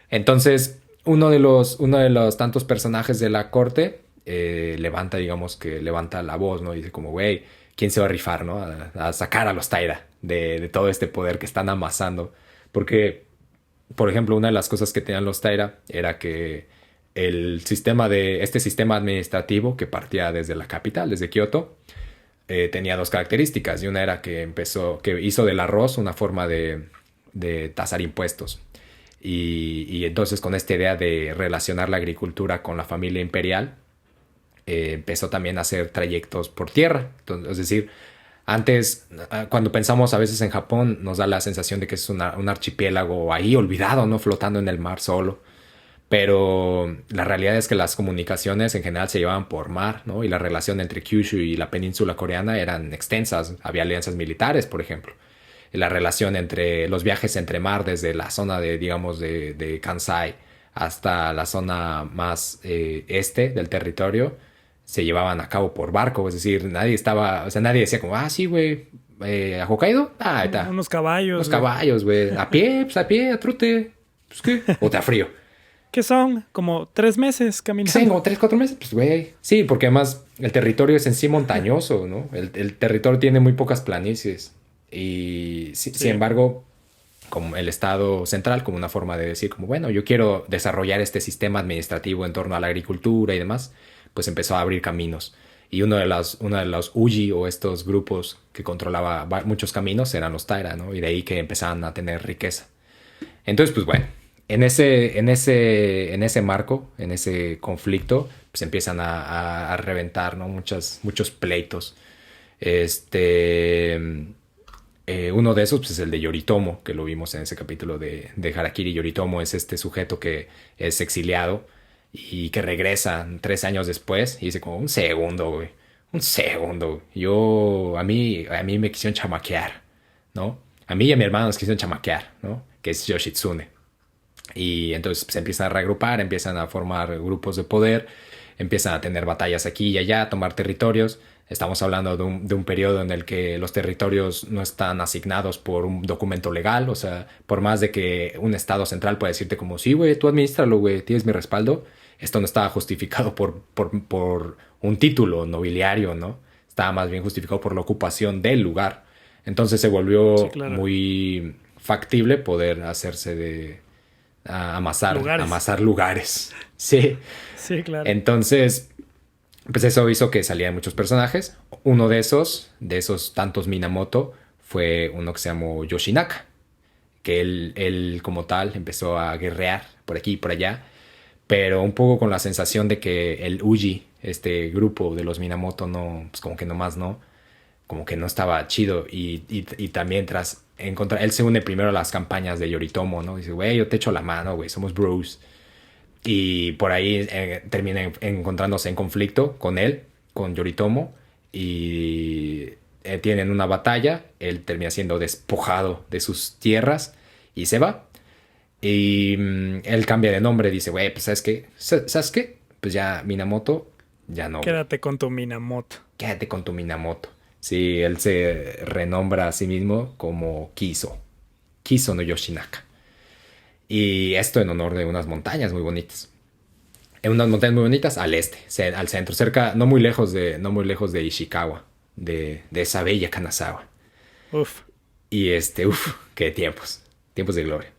Entonces, uno de los tantos personajes de la corte levanta la voz, ¿no? Y dice como, güey, ¿quién se va a rifar, no? A sacar a los Taira de todo este poder que están amasando. Porque, por ejemplo, una de las cosas que tenían los Taira era que este sistema administrativo que partía desde la capital, desde Kioto, tenía dos características. Y una era que hizo del arroz una forma de tasar impuestos. Y entonces con esta idea de relacionar la agricultura con la familia imperial, empezó también a hacer trayectos por tierra. Entonces, es decir, antes, cuando pensamos a veces en Japón, nos da la sensación de que es un archipiélago ahí olvidado, ¿no? Flotando en el mar solo. Pero la realidad es que las comunicaciones en general se llevaban por mar, ¿no? Y la relación entre Kyushu y la península coreana eran extensas. Había alianzas militares, por ejemplo. Y la relación entre los viajes entre mar desde la zona de Kansai hasta la zona más este del territorio se llevaban a cabo por barco. Es decir, nadie decía como, sí, güey, ¿a Hokkaido? Ahí está. Unos caballos. Unos caballos, güey. A pie, a trote. Pues, ¿qué? O te a frío. ¿Qué son? Como 3 meses caminando. Sí, como 3, 4 meses, pues güey. Sí, porque además el territorio es en sí montañoso, ¿no? El territorio tiene muy pocas planicies. Y sin embargo, como el Estado central, como una forma de decir, como bueno, yo quiero desarrollar este sistema administrativo en torno a la agricultura y demás, pues empezó a abrir caminos. Y uno de los uji o estos grupos que controlaba muchos caminos eran los Taira, ¿no? Y de ahí que empezaban a tener riqueza. Entonces, pues bueno. En ese marco, en ese conflicto, pues empiezan a reventar, ¿no? Muchos pleitos. Uno de esos pues, es el de Yoritomo, que lo vimos en ese capítulo de Harakiri. Yoritomo es este sujeto que es exiliado y que regresa 3 años después y dice como, un segundo, güey. Un segundo. A mí me quisieron chamaquear, ¿no? A mí y a mi hermano nos quisieron chamaquear, ¿no? Que es Yoshitsune. Y entonces se empiezan a reagrupar, empiezan a formar grupos de poder, empiezan a tener batallas aquí y allá, a tomar territorios. Estamos hablando de un periodo en el que los territorios no están asignados por un documento legal. O sea, por más de que un estado central pueda decirte como, sí, güey, tú administralo, güey, tienes mi respaldo. Esto no estaba justificado por un título nobiliario, ¿no? Estaba más bien justificado por la ocupación del lugar. Entonces se volvió muy factible poder hacerse amasar lugares. Sí. Sí, claro. Entonces, pues eso hizo que salieran muchos personajes. Uno de esos tantos Minamoto, fue uno que se llamó Yoshinaka, que él como tal empezó a guerrear por aquí y por allá, pero un poco con la sensación de que el Uji, este grupo de los Minamoto, no, pues como que nomás no, como que no estaba chido. Y también tras encontrar, él se une primero a las campañas de Yoritomo, ¿no? Dice, güey, yo te echo la mano, güey, somos bros. Y por ahí termina encontrándose en conflicto con él, con Yoritomo, y tienen una batalla. Él termina siendo despojado de sus tierras y se va. Y él cambia de nombre, dice, güey, pues ¿sabes qué? ¿Sabes qué? Pues ya Minamoto, ya no. Quédate con tu Minamoto. Quédate con tu Minamoto. Sí, él se renombra a sí mismo como Kiso no Yoshinaka. Y esto en honor de unas montañas muy bonitas. En unas montañas muy bonitas al este, al centro, cerca, no muy lejos de Ishikawa, de esa bella Kanazawa. Uf. Y qué tiempos de gloria.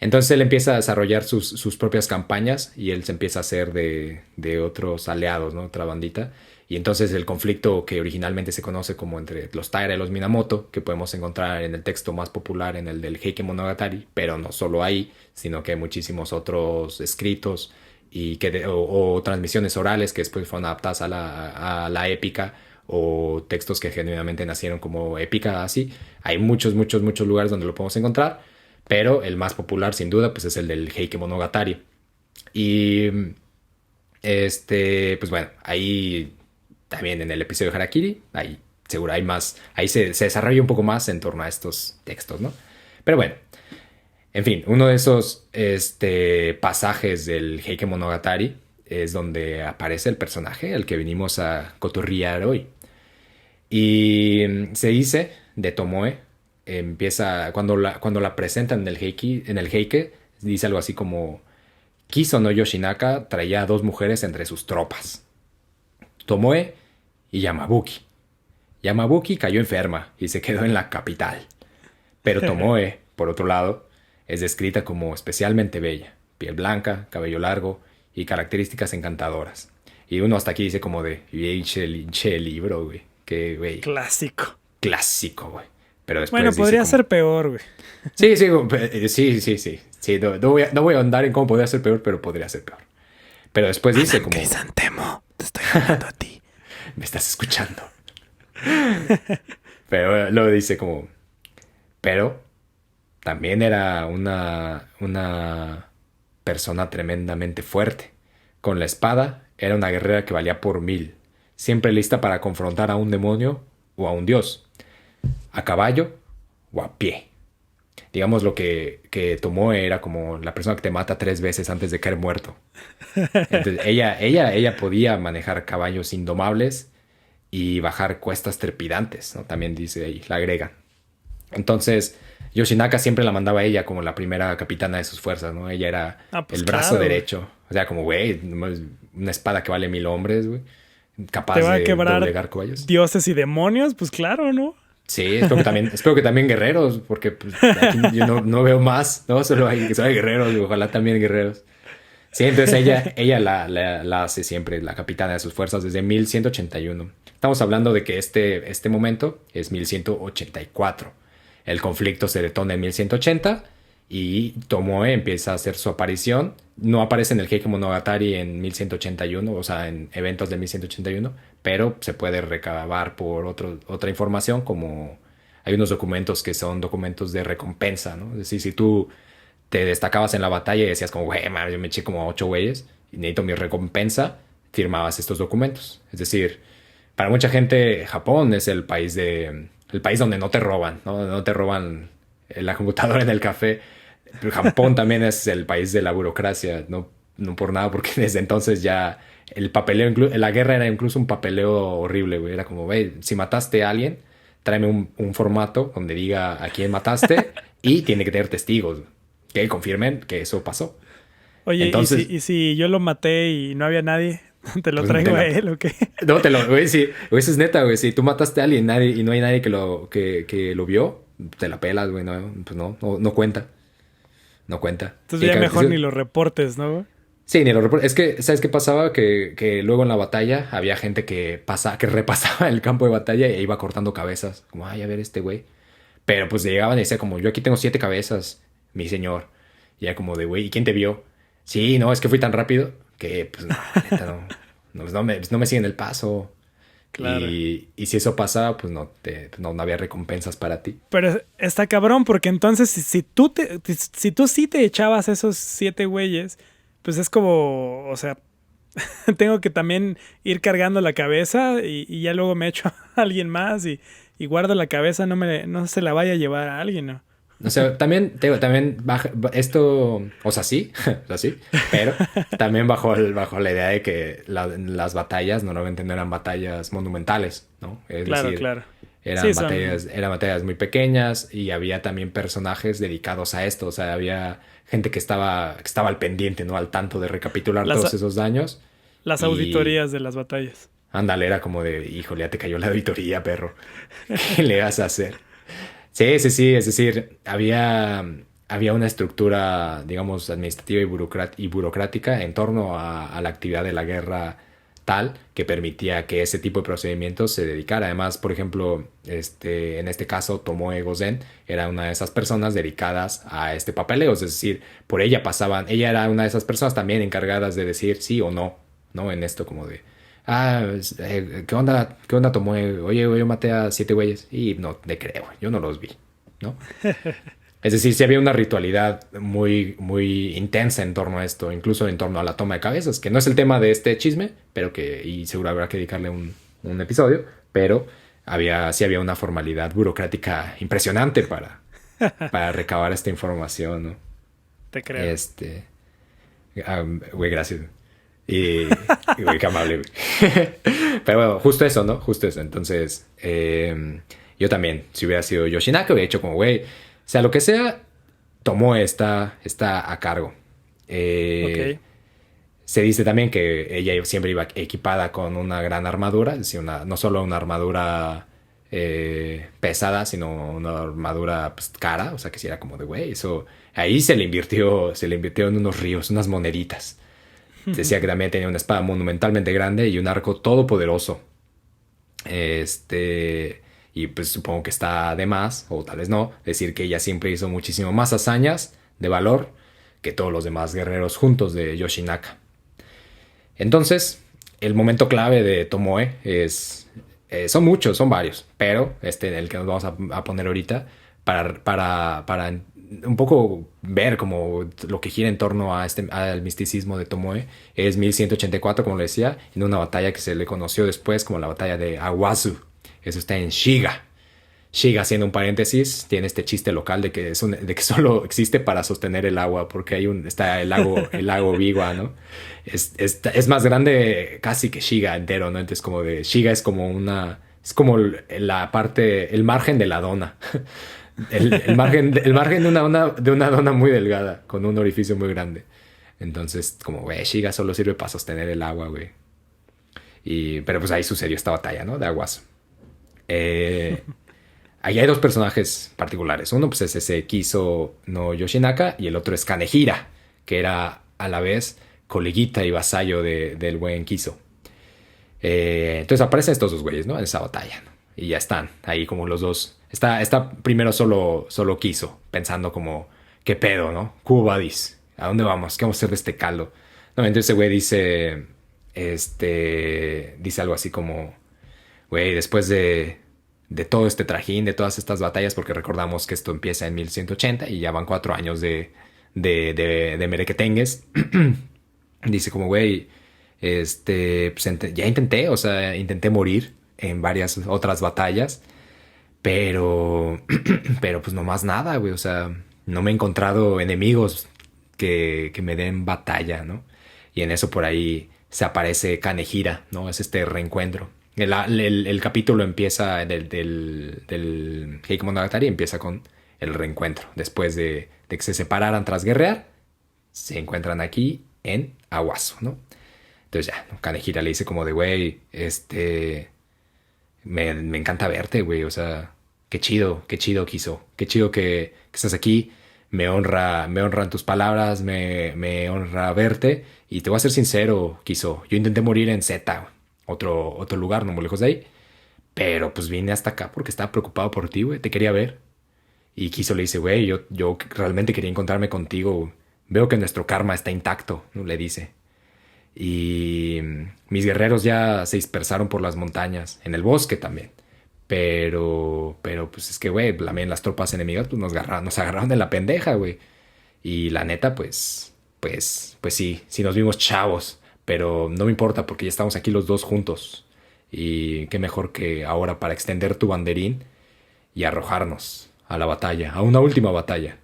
Entonces él empieza a desarrollar sus propias campañas y él se empieza a hacer de otros aliados, ¿no? Otra bandita. Y entonces el conflicto que originalmente se conoce como entre los Taira y los Minamoto, que podemos encontrar en el texto más popular, en el del Heike Monogatari, pero no solo ahí, sino que hay muchísimos otros escritos o transmisiones orales que después fueron adaptadas a la épica, o textos que genuinamente nacieron como épica, así. Hay muchos lugares donde lo podemos encontrar, pero el más popular sin duda pues es el del Heike Monogatari. Y pues bueno, ahí también en el episodio de Harakiri, ahí seguro hay más, ahí se desarrolla un poco más en torno a estos textos, ¿no? Pero bueno, en fin, uno de esos pasajes del Heike Monogatari es donde aparece el personaje al que venimos a cotorrear hoy. Y se dice de Tomoe, empieza, cuando la presentan en el Heike, dice algo así como: Kiso no Yoshinaka traía a dos mujeres entre sus tropas, Tomoe y Yamabuki. Yamabuki cayó enferma y se quedó en la capital. Pero Tomoe, por otro lado, es descrita como especialmente bella, piel blanca, cabello largo y características encantadoras. Y uno hasta aquí dice como de, che libro, güey. Que, güey. Clásico. Clásico, güey. Pero después Bueno, dice podría como, ser peor, güey. Sí, sí, sí. Sí, no voy a ahondar en cómo podría ser peor, pero podría ser peor. Pero después dice como... Crisantemo, te estoy hablando a ti. Me estás escuchando. Pero luego dice como... Pero también era una persona tremendamente fuerte. Con la espada era una guerrera que valía por 1000. Siempre lista para confrontar a un demonio o a un dios. A caballo o a pie. Digamos lo que Tomoe era como la persona que te mata 3 veces antes de caer muerto. Entonces, ella podía manejar caballos indomables y bajar cuestas trepidantes, ¿no? También dice ahí, la agregan. Entonces, Yoshinaka siempre la mandaba a ella como la primera capitana de sus fuerzas, ¿no? Ella era pues el brazo claro, derecho. O sea, como, güey, una espada que vale 1000 hombres, güey. Capaz te va a de quebrar doblegar caballos. dioses y demonios, pues claro, ¿no? Sí, espero que también guerreros, porque pues, aquí yo no veo más, ¿no? Solo hay guerreros, y ojalá también guerreros. Sí, entonces ella la hace siempre la capitana de sus fuerzas desde 1181. Estamos hablando de que este momento es 1184. El conflicto se detona en 1180 y Tomoe empieza a hacer su aparición. No aparece en el Heike Monogatari en 1181, o sea, en eventos de 1181, pero se puede recabar por otra información, como hay unos documentos que son documentos de recompensa, ¿no? Es decir, si tú te destacabas en la batalla y decías como, güey, man, yo me eché como a 8 güeyes y necesito mi recompensa, firmabas estos documentos. Es decir, para mucha gente Japón es el país donde no te roban, ¿no? No te roban la computadora en el café. Pero Japón también es el país de la burocracia, no por nada, porque desde entonces ya el papeleo, la guerra era incluso un papeleo horrible, güey. Era como, güey, si mataste a alguien, tráeme un formato donde diga a quién mataste y tiene que tener testigos que confirmen que eso pasó. Oye, entonces, ¿y si yo lo maté y no había nadie? ¿Te lo traigo a él o qué? No, güey, sí, güey, eso es neta, güey. Si tú mataste a alguien y no hay nadie que lo vio, te la pelas, güey. No, pues no cuenta. No cuenta. Entonces ya mejor ni lo reportes, ¿no? Sí, ni lo reportes. Es que, ¿sabes qué pasaba? Que luego en la batalla había gente que repasaba el campo de batalla e iba cortando cabezas. Como, ay, a ver este güey. Pero pues llegaban y decía como, yo aquí tengo 7 cabezas, mi señor. Y era como de, güey, ¿y quién te vio? Sí, no, es que fui tan rápido que, pues, no, neta, no me siguen el paso. Claro. Y si eso pasaba, pues no había recompensas para ti. Pero está cabrón, porque entonces si tú sí te echabas esos 7 güeyes, pues es como, o sea, tengo que también ir cargando la cabeza y ya luego me echo a alguien más y guardo la cabeza, no se la vaya a llevar a alguien, ¿no? O sea, también baja, esto, o sea, sí, pero también bajo la idea de que las batallas normalmente no eran batallas monumentales, ¿no? Es decir, claro. Eran batallas muy pequeñas y había también personajes dedicados a esto. O sea, había gente que estaba al pendiente, ¿no? Al tanto de recapitular todos esos daños. Las auditorías de las batallas. Ándale, era como de, híjole, ya te cayó la auditoría, perro. ¿Qué le vas a hacer? Sí, es decir, había una estructura, digamos, administrativa y burocrática en torno a la actividad de la guerra tal que permitía que ese tipo de procedimientos se dedicara. Además, por ejemplo, en este caso, Tomoe Gozen era una de esas personas dedicadas a este papeleo, es decir, por ella ella era una de esas personas también encargadas de decir sí o no, ¿no? En esto como de, ¿qué onda Tomoe? Oye, yo maté a 7 güeyes y no te creo, yo no los vi, ¿no? Es decir, sí había una ritualidad muy, muy intensa en torno a esto, incluso en torno a la toma de cabezas, que no es el tema de este chisme, pero y seguro habrá que dedicarle un episodio, pero sí había una formalidad burocrática impresionante para recabar esta información, ¿no? Te creo. Güey, gracias. Güey, qué amable, güey. Pero bueno, justo eso, ¿no? Justo eso. Entonces, yo también, si hubiera sido Yoshinaka, hubiera hecho como, güey, sea lo que sea, Tomoe está a cargo. Ok. Se dice también que ella siempre iba equipada con una gran armadura, es decir, no solo una armadura pesada, sino una armadura pues, cara, o sea que si era como de güey, eso ahí se le invirtió en unos ríos, unas moneditas. Decía que también tenía una espada monumentalmente grande y un arco todopoderoso. Y pues supongo que está de más, o tal vez no, decir que ella siempre hizo muchísimo más hazañas de valor que todos los demás guerreros juntos de Yoshinaka. Entonces, el momento clave de Tomoe son muchos, son varios, pero en el que nos vamos a poner ahorita para un poco ver como lo que gira en torno al misticismo de Tomoe es 1184, como le decía, en una batalla que se le conoció después como la batalla de Awazu. Eso está en Shiga. Shiga, haciendo un paréntesis, tiene este chiste local de que solo existe para sostener el agua, porque está el lago Biwa, ¿no? Es más grande casi que Shiga entero, ¿no? Entonces como de Shiga es como la parte, el margen de la dona. El margen de una dona muy delgada, con un orificio muy grande. Entonces, como, güey, Shiga solo sirve para sostener el agua, güey. Pero pues ahí sucedió esta batalla, ¿no? De aguas. Eh, Ahí hay dos personajes particulares. Uno pues es ese Kiso no Yoshinaka y el otro es Kanehira, que era a la vez coleguita y vasallo del buen Kiso. Entonces aparecen estos dos güeyes, ¿no? En esa batalla, ¿no? Y ya están ahí como los dos. Está primero solo Kiso, pensando como, ¿qué pedo, no? Cubadis, ¿a dónde vamos? ¿Qué vamos a hacer de este caldo? No, entonces ese güey dice algo así como, güey, después de todo este trajín, de todas estas batallas, porque recordamos que esto empieza en 1180 y ya van 4 años de merequetengues. Dice como, güey, pues ya intenté, o sea, intenté morir en varias otras batallas, pero, pero pues no más nada, güey, o sea, no me he encontrado enemigos que me den batalla, ¿no? Y en eso por ahí se aparece Kanehira, ¿no? Es este reencuentro. El capítulo empieza del Heike Monogatari, empieza con el reencuentro. Después de que se separaran tras guerrear, se encuentran aquí en Awazu, ¿no? Entonces ya, ¿no? Kanehira le dice como de, güey, me encanta verte, güey, o sea, qué chido, Kiso, qué chido que estás aquí, me honran tus palabras, me honra verte, y te voy a ser sincero, Kiso, yo intenté morir en Z, otro lugar, no muy lejos de ahí, pero pues vine hasta acá porque estaba preocupado por ti, güey, te quería ver. Y Kiso le dice, güey, yo realmente quería encontrarme contigo, veo que nuestro karma está intacto, ¿no? Le dice. Y mis guerreros ya se dispersaron por las montañas, en el bosque también. Pero pues es que, güey, también las tropas enemigas pues, nos agarraron de la pendeja, güey. Y la neta, pues sí nos vimos chavos. Pero no me importa porque ya estamos aquí los dos juntos. Y qué mejor que ahora para extender tu banderín y arrojarnos a la batalla, a una última batalla.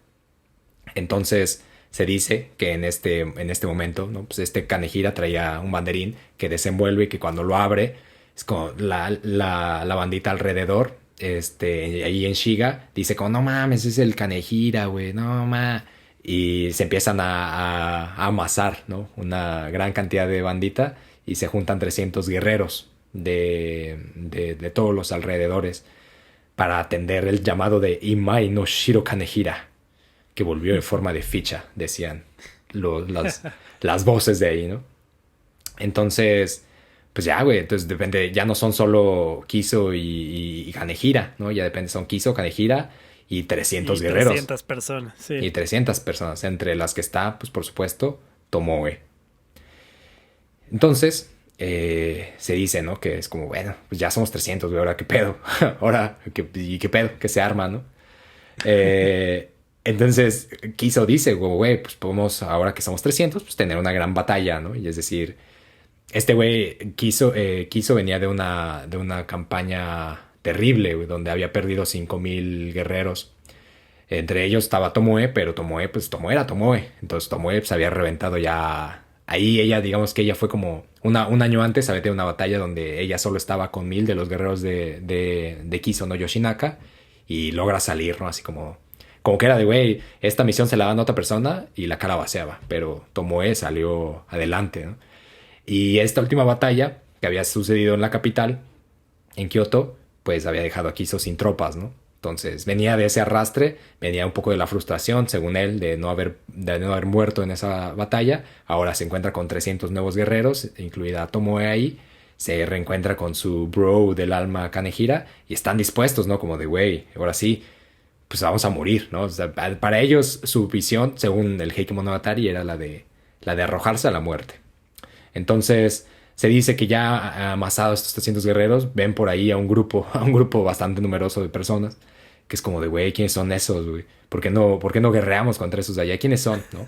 Entonces se dice que en este momento, ¿no? Pues Kanehira traía un banderín que desenvuelve y que cuando lo abre, es como la bandita alrededor, ahí en Shiga, dice como, no mames, es el Kanehira, güey, no mames. Y se empiezan a amasar, ¿no? Una gran cantidad de bandita y se juntan 300 guerreros de todos los alrededores para atender el llamado de Imai no Shiro Kanehira, que volvió en forma de ficha, decían las voces de ahí, ¿no? Entonces, pues ya, güey, entonces depende, ya no son solo Kiso y Kanehira, ¿no? Ya depende, son Kiso, Kanehira y 300 guerreros. 300 personas, sí. Y 300 personas, entre las que está, pues por supuesto, Tomoe. Entonces, se dice, ¿no? Que es como, bueno, pues ya somos 300, güey, ahora qué pedo. Ahora, ¿qué pedo? ¿Qué se arma, no? Entonces, Kiso dice, güey, pues podemos, ahora que somos 300, pues tener una gran batalla, ¿no? Y es decir, este güey, Kiso venía de una campaña terrible, güey, donde había perdido 5000 guerreros. Entre ellos estaba Tomoe, pero Tomoe era Tomoe. Entonces Tomoe pues, había reventado ya ahí ella, digamos que ella fue como un año antes, había tenido una batalla donde ella solo estaba con 1000 de los guerreros de Kiso no Yoshinaka y logra salir, ¿no? Así como que era de, güey, esta misión se la dan a otra persona y la calabaceaba, pero Tomoe salió adelante, ¿no? Y esta última batalla que había sucedido en la capital, en Kioto, pues había dejado a Kiso sin tropas, ¿no? Entonces venía de ese arrastre, venía un poco de la frustración, según él, de no haber muerto en esa batalla. Ahora se encuentra con 300 nuevos guerreros, incluida Tomoe ahí. Se reencuentra con su bro del alma Kanehira y están dispuestos, ¿no? Como de, güey, ahora sí, pues vamos a morir, ¿no? O sea, para ellos su visión, según el Heike Monogatari, era la de arrojarse a la muerte. Entonces se dice que ya amasados estos 300 guerreros, ven por ahí a un grupo bastante numeroso de personas, que es como de, güey, ¿quiénes son esos, güey? ¿Por qué no guerreamos contra esos de allá? ¿Quiénes son, no?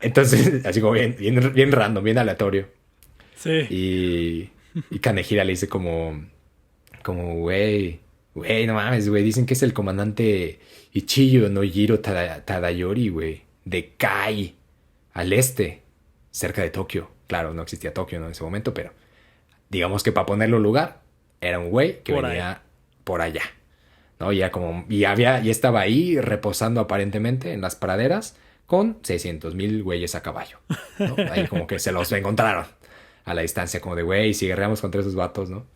Entonces, así como bien random, bien aleatorio. Sí. Y Kanehira le dice güey, no mames, güey, dicen que es el comandante Ichiyo no Jiro Tadayori, güey, de Kai, al este, cerca de Tokio. Claro, no existía Tokio, ¿no? En ese momento, pero digamos que para ponerlo en lugar, era un güey que Por venía por allá, ¿no? Y estaba ahí reposando aparentemente en las praderas con 600,000 güeyes a caballo, ¿no? Ahí como que se los encontraron a la distancia, como de, güey, si guerreamos contra esos vatos, ¿no?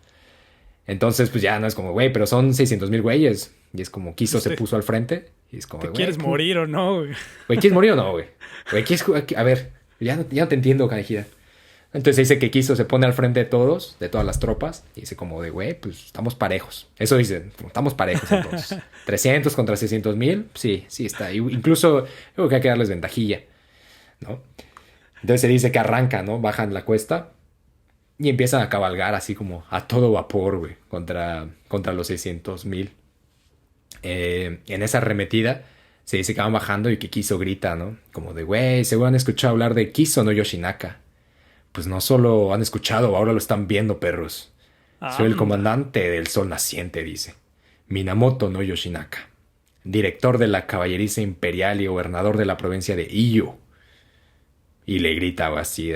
Entonces, pues ya no es como, güey, pero son 600,000 güeyes. Y es como, Kiso se puso al frente. Y es como, ¿Te güey, quieres morir o no, güey? güey, ¿quieres morir o no, güey? Güey, a ver, ya no te entiendo, Kanehira. Entonces dice que Kiso se pone al frente de todas las tropas. Y dice como de, güey, pues estamos parejos. Eso dice, estamos parejos entonces. 300 contra 600,000, sí, está. Incluso creo que hay que darles ventajilla, ¿no? Entonces se dice que arranca, ¿no? Bajan la cuesta y empiezan a cabalgar así como a todo vapor, güey, contra los 600,000. En esa arremetida se dice que van bajando y que Kiso grita, ¿no? Como de, güey, seguro han escuchado hablar de Kiso no Yoshinaka. Pues no solo han escuchado, ahora lo están viendo, perros. Soy el comandante del sol naciente, dice. Minamoto no Yoshinaka. Director de la caballeriza imperial y gobernador de la provincia de Iyo. Y le grita así,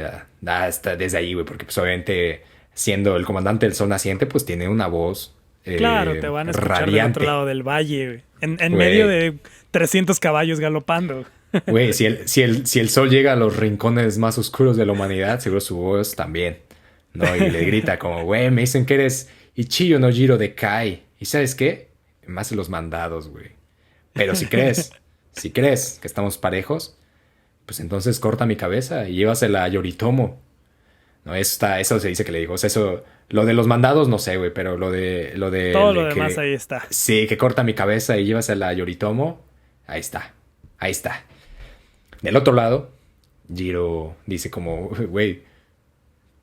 hasta desde ahí, güey, porque pues obviamente siendo el comandante del sol naciente, pues tiene una voz Claro, te van a escuchar radiante. del otro lado del valle, güey. En Güey. medio de 300 caballos galopando. Güey, si el sol llega a los rincones más oscuros de la humanidad, seguro su voz también, ¿no? Y le grita como, güey, me dicen que eres Ichiyo no Jiro de Kai. ¿Y sabes qué? Me hacen los mandados, güey. Pero si crees que estamos parejos, pues entonces corta mi cabeza y llévasela a Yoritomo. No, eso se dice que le dijo. O sea, eso, lo de los mandados no sé, güey, pero lo de Todo lo demás ahí está. Sí, que corta mi cabeza y llévasela a Yoritomo. Ahí está. Del otro lado, Jiro dice como, güey,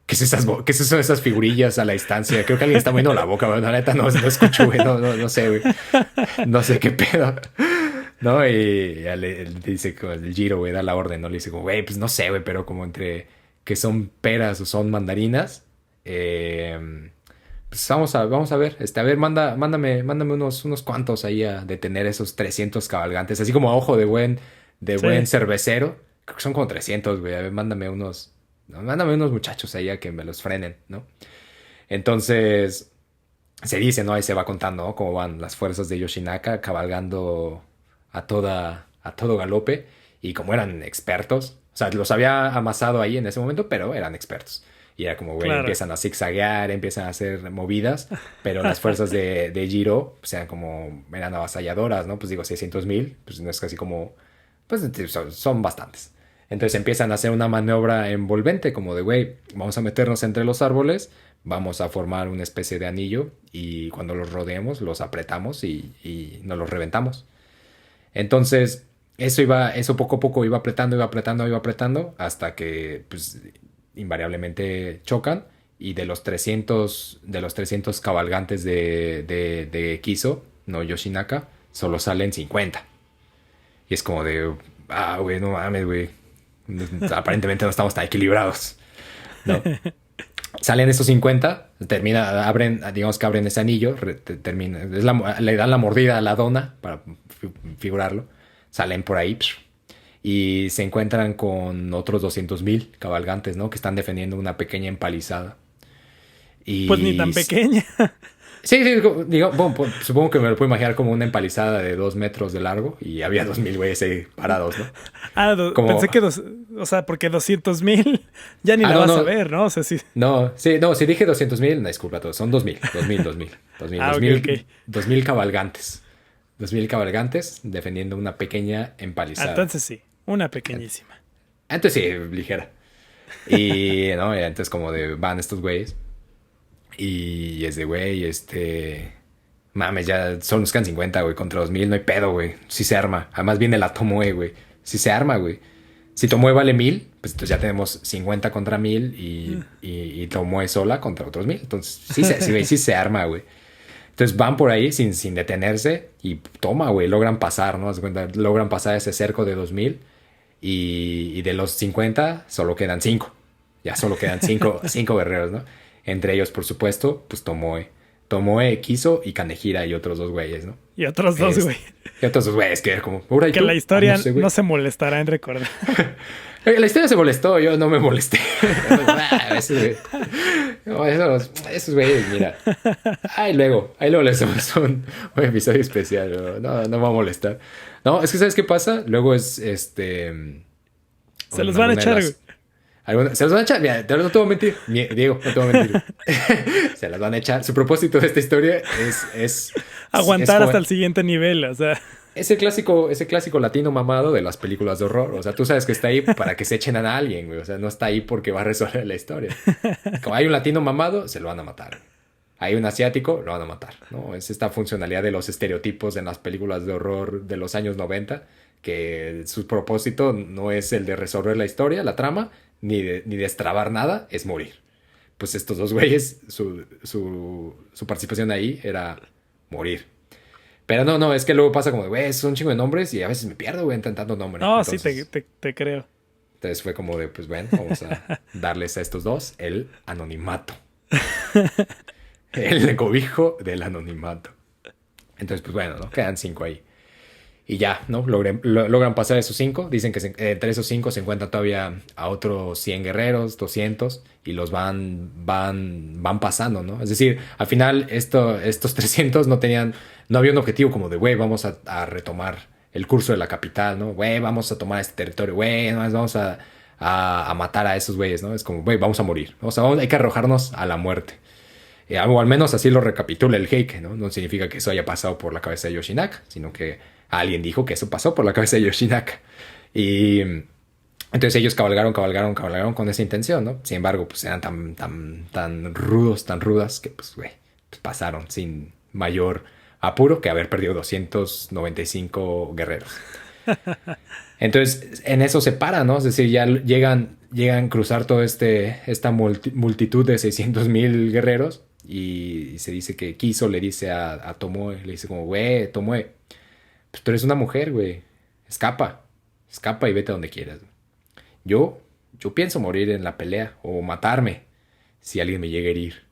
¿qué son esas figurillas a la distancia? Creo que alguien está moviendo la boca, güey. La neta no escucho, güey. No sé, güey. No sé qué pedo. ¿No? Y ya le dice que el Jiro, güey, da la orden, ¿no? Le dice como, güey, pues no sé, güey, pero como entre que son peras o son mandarinas, pues vamos a ver. A ver, mándame unos cuantos ahí a detener esos 300 cabalgantes, así como a ojo de buen cervecero. Creo que son como 300, güey. A ver, mándame unos muchachos ahí a que me los frenen, ¿no? Entonces, se dice, ¿no? Ahí se va contando, ¿no? Cómo van las fuerzas de Yoshinaka cabalgando a todo galope. Y como eran expertos, o sea, los había amasado ahí en ese momento, pero eran expertos. Y era como, güey, Claro. empiezan a zigzaguear, empiezan a hacer movidas, pero las fuerzas de Jiro, pues eran avasalladoras, ¿no? Pues digo, 600,000, pues no es casi como, pues son bastantes. Entonces empiezan a hacer una maniobra envolvente, como de, güey, vamos a meternos entre los árboles, vamos a formar una especie de anillo y cuando los rodeemos, los apretamos y nos los reventamos. Entonces, eso poco a poco iba apretando, hasta que, pues, invariablemente chocan. Y de los 300 cabalgantes de Kiso, no Yoshinaka, solo salen 50. Y es como de, güey, no mames, güey. Aparentemente no estamos tan equilibrados, ¿no? Salen esos 50, digamos que abren ese anillo, le dan la mordida a la dona, para figurarlo, salen por ahí, y se encuentran con otros 200,000 cabalgantes, ¿no? Que están defendiendo una pequeña empalizada. Pues ni Y tan pequeña. sí, sí, digo, bueno, pues, supongo que me lo puedo imaginar como una empalizada de 2 metros de largo y había 2,000 güeyes ahí parados, ¿no? Como, Pensé que o sea, porque 200,000 ya ni la no, vas a no, ver, ¿no? O sea, sí. no, sí, no, si dije 200,000, no, disculpa a todos, son 2,000, 2,000, 2,000, 2,000, Ah, ok, ok. 2,000 cabalgantes. 2,000 cabalgantes defendiendo una pequeña empalizada. Entonces sí, una pequeñísima. Antes sí, ligera. Y, ¿no? Y entonces como de van estos güeyes. Y es de, güey, mames, ya solo nos quedan 50, güey, contra 2,000, no hay pedo, güey. Sí se arma. Además viene la Tomoe, güey. Sí se arma, güey. Si Tomoe vale 1,000, pues entonces ya tenemos 50 contra 1,000 y Tomoe sola contra otros 1,000. Entonces sí se arma, güey. Entonces van por ahí sin detenerse y toma, güey, logran pasar, ¿no? Haz de cuenta, logran pasar ese cerco de 2,000 y de los 50 solo quedan 5. Ya solo quedan 5 guerreros, ¿no? Entre ellos, por supuesto, pues Tomoe. Tomoe, Kiso y Kanehira y otros 2 güeyes, ¿no? Y otros dos, güey. Y otros 2 güeyes que era como, ¿ahora y Que tú? la historia No sé, güey. no se molestará en recordar. La historia se molestó, yo no me molesté. Esos güeyes. No, esos güeyes, mira. Ahí luego les hacemos un episodio especial. No, no me va a molestar. No, es que ¿sabes qué pasa? Luego es Se los van a echar, güey. Se los van a echar, mira, no te voy a mentir, Diego, no te voy a mentir. Se las van a echar. Su propósito de esta historia es Aguantar hasta el siguiente nivel, o sea. ese clásico latino mamado de las películas de horror. O sea, tú sabes que está ahí para que se echen a alguien, güey. O sea, no está ahí porque va a resolver la historia. Como hay un latino mamado, se lo van a matar. Hay un asiático, lo van a matar, ¿no? Es esta funcionalidad de los estereotipos en las películas de horror de los años 90, que su propósito no es el de resolver la historia, la trama, ni de destrabar nada, es morir. Pues estos 2 güeyes, su participación ahí era morir. Pero no, es que luego pasa como de, güey, son un chingo de nombres y a veces me pierdo, güey, en tanto nombre. No, Entonces, sí, te creo. entonces fue como de, pues bueno, vamos a darles a estos dos el anonimato. El cobijo del anonimato. Entonces, pues bueno, ¿no? Quedan 5 ahí. Y ya, ¿no? Logran pasar esos 5. Dicen que entre esos 5 se encuentran todavía a otros 100 guerreros, 200, y los van pasando, ¿no? Es decir, al final estos 300 no había un objetivo como de, güey, vamos a retomar el curso de la capital, ¿no? Güey, vamos a tomar este territorio, güey, vamos a matar a esos güeyes, ¿no? Es como, güey, vamos a morir. O sea, hay que arrojarnos a la muerte. O al menos así lo recapitula el Heike, ¿no? No significa que eso haya pasado por la cabeza de Yoshinaka, sino que alguien dijo que eso pasó por la cabeza de Yoshinaka. Y entonces ellos cabalgaron con esa intención, ¿no? Sin embargo, pues eran tan rudos, tan rudas, que pues, güey, pues pasaron sin mayor apuro que haber perdido 295 guerreros. Entonces, en eso se para, ¿no? Es decir, ya llegan a cruzar toda esta multitud de 600,000 guerreros y se dice que Kiso le dice a Tomoe, le dice como, güey, Tomoe, pues tú eres una mujer, güey, escapa y vete a donde quieras. Yo pienso morir en la pelea o matarme si alguien me llega a herir.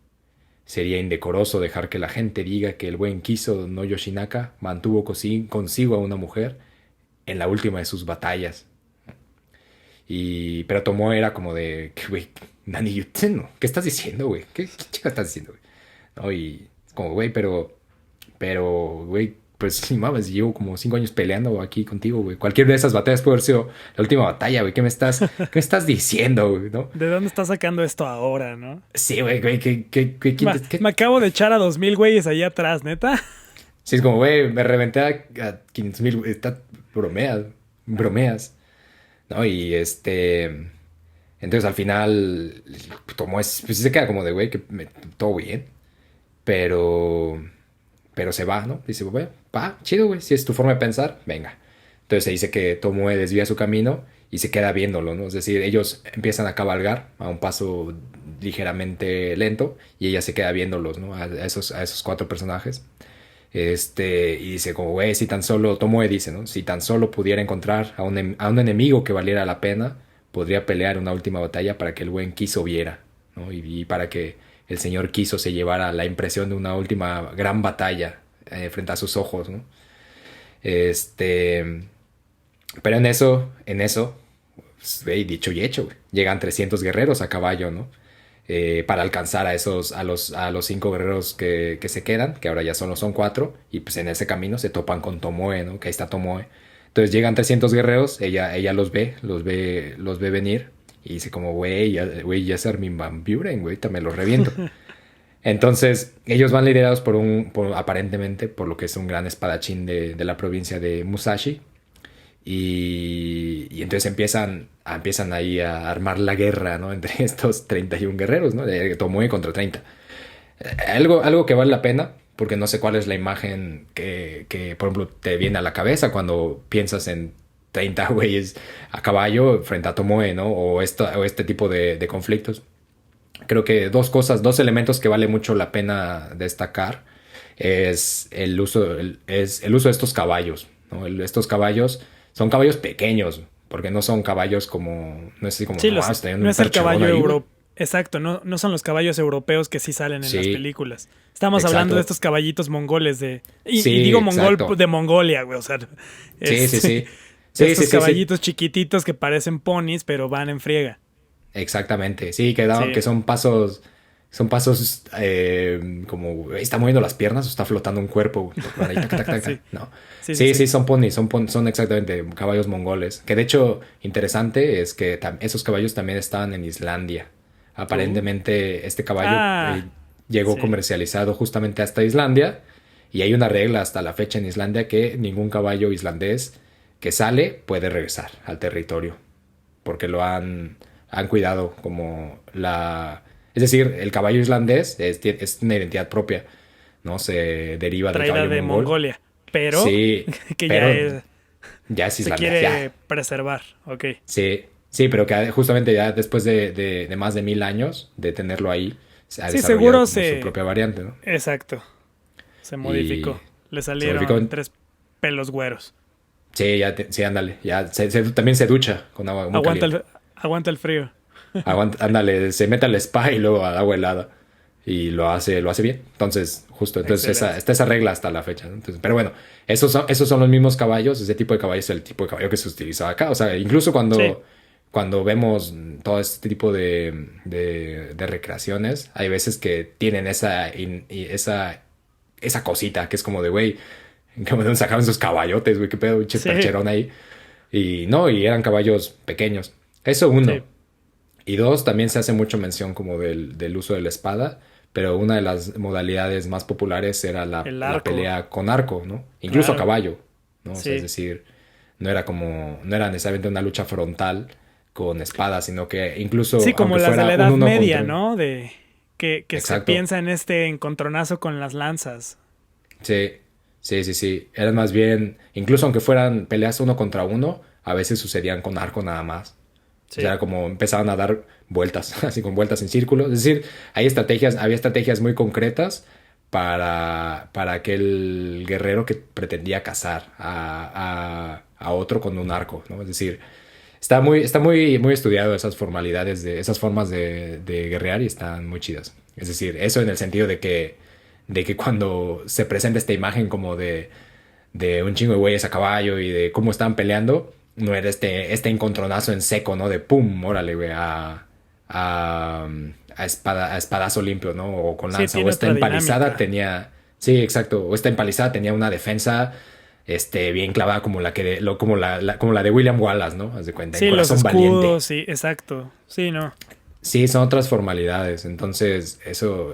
Sería indecoroso dejar que la gente diga que el buen Kiso no Yoshinaka mantuvo consigo a una mujer en la última de sus batallas. Pero Tomoe era como de, güey, Nani Yutsen, ¿qué estás diciendo, güey? ¿Qué chica estás diciendo, güey? ¿No? Y como, güey, pero, güey, pues sí, mames, llevo como 5 años peleando aquí contigo, güey. Cualquier de esas batallas puede haber sido la última batalla, güey. ¿Qué me estás diciendo, güey? ¿No? ¿De dónde estás sacando esto ahora, no? Sí, güey, ¿qué? Me acabo de echar a 2,000 güeyes allá atrás, ¿neta? Sí, es como, güey, me reventé a 500,000, está bromeas, ¿no? Y entonces al final, pues sí se queda como de, güey, que todo bien, pero se va, ¿no? Dice, güey, va, chido, güey, si es tu forma de pensar, venga. Entonces se dice que Tomoe desvía su camino y se queda viéndolo, ¿no? Es decir, ellos empiezan a cabalgar a un paso ligeramente lento y ella se queda viéndolos, ¿no? A esos 4 personajes. Y dice como, güey, si tan solo, Tomoe dice, ¿no? Si tan solo pudiera encontrar a un enemigo que valiera la pena, podría pelear una última batalla para que el buen Kiso viera, ¿no? Y para que el señor Kiso se llevara la impresión de una última gran batalla frente a sus ojos, ¿no? Pero en eso, pues, güey, dicho y hecho, güey. Llegan 300 guerreros a caballo, ¿no? Para alcanzar a los 5 guerreros que se quedan, que ahora ya solo son 4, y pues en ese camino se topan con Tomoe, ¿no? Que ahí está Tomoe. Entonces llegan 300 guerreros, ella los ve venir, y dice como, güey, ya es Armin van Buren, güey, también los reviento. Entonces, ellos van liderados aparentemente, por lo que es un gran espadachín de la provincia de Musashi. Y entonces empiezan ahí a armar la guerra, ¿no? Entre estos 31 guerreros, ¿no? De Tomoe contra 30. Algo que vale la pena, porque no sé cuál es la imagen que, por ejemplo, te viene a la cabeza cuando piensas en 30 güeyes a caballo frente a Tomoe, ¿no? O este tipo de conflictos. Creo que dos elementos que vale mucho la pena destacar es el uso de estos caballos, ¿no? Estos caballos son caballos pequeños, porque no son caballos como, no sé, como, Sí, está en no un es el percherón caballo ahí, güey. europeo. Exacto, no son los caballos europeos que sí salen en las Sí, películas. Estamos hablando de exacto. estos caballitos mongoles de... Y Sí, digo mongol exacto. de Mongolia, güey. O sea, Sí, sí, este, sí. Sí, sí, estos sí, sí. caballitos chiquititos que parecen ponis, pero van en friega. Exactamente. Sí, que Sí, son pasos como, está moviendo las piernas o está flotando un cuerpo, güey, porque van ahí, tac, tac, tac, sí, tac. No. sí, Sí, sí. sí, son ponis, son exactamente caballos mongoles. Que de hecho, interesante es que esos caballos también estaban en Islandia. Uh, Aparentemente, este caballo ah, llegó sí. comercializado justamente hasta Islandia. Y hay una regla hasta la fecha en Islandia que ningún caballo islandés que sale puede regresar al territorio. Porque han cuidado como la... Es decir, el caballo islandés es una identidad propia, ¿no? Se deriva del Traída caballo de mongol. Mongolia. Pero Sí, que ya pero es, ya es se Islandia, ya. quiere preservar. Ok. Sí, sí, pero que justamente ya después de más de 1000 años de tenerlo ahí, se ha Sí, desarrollado seguro como su se... propia variante, ¿no? Exacto. Se Y modificó. Le se modificó. salieron 3 pelos güeros. Sí, sí, ándale. Ya también se ducha con agua muy Aguanta caliente. aguanta el frío. Ándale, se mete al spa y luego al agua helada. Y lo hace bien. Entonces Excelente. está esa regla hasta la fecha, ¿no? Entonces, pero bueno, esos son los mismos caballos. Ese tipo de caballo es el tipo de caballo que se utilizaba acá. O sea, incluso Sí, cuando vemos todo este tipo de recreaciones, hay veces que tienen esa cosita que es como de, güey, como de donde sacaban esos caballotes, güey, qué pedo, pinche sí, percherón ahí. Y no, y eran caballos pequeños. Eso uno. sí. Y dos, también se hace mucho mención como del uso de la espada, pero una de las modalidades más populares era la, El la arco, pelea con arco, ¿no? Incluso a claro. caballo, ¿no? O sea, es Sí. decir, no era necesariamente una lucha frontal con espada, sino que Sí, incluso como aunque las de fuera la un Edad uno contra Media, uno. ¿no? De que se Exacto. piensa en este encontronazo con las lanzas. Sí, sí, sí, sí. Eran más bien, incluso aunque fueran peleas uno contra uno, a veces sucedían con arco nada más. O sea, Sí. era como empezaban a dar vueltas, así con vueltas en círculo. Es decir, había estrategias muy concretas para aquel guerrero que pretendía cazar a otro con un arco, ¿no? Es decir, está muy estudiado esas formalidades, esas formas de guerrear y están muy chidas. Es decir, eso en el sentido de que cuando se presenta esta imagen como de un chingo de güeyes a caballo y de cómo estaban peleando, no era este encontronazo en seco, ¿no? De pum, órale, güey, a espadazo limpio, ¿no? O con Sí, lanza. O tiene esta otra empalizada dinámica. tenía. Sí, exacto. O esta empalizada tenía una defensa. Bien clavada como la como la de William Wallace, ¿no? Haz de cuenta, en Sí, los corazón valiente. escudos, sí, exacto. Sí, no. Sí, son otras formalidades. Entonces, eso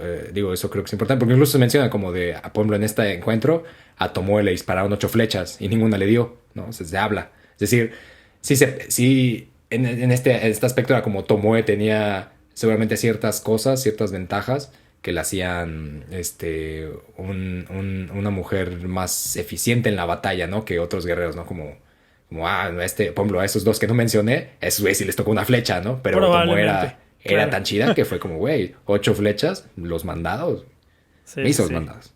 creo que es importante. Porque incluso se menciona como por ejemplo, en este encuentro, a Tomoe le dispararon 8 flechas y ninguna le dio, ¿no? Se habla. Es decir, sí, en este aspecto era como Tomoe tenía seguramente ciertas cosas, ciertas ventajas que la hacían una mujer más eficiente en la batalla, ¿no? Que otros guerreros, ¿no? Por ejemplo, a esos dos que no mencioné, a esos güeyes sí les tocó una flecha, ¿no? Pero Tomoe Probablemente. era Claro. tan chida que fue como, güey, 8 flechas, los mandados, me Sí, sí, hizo los sí. mandados.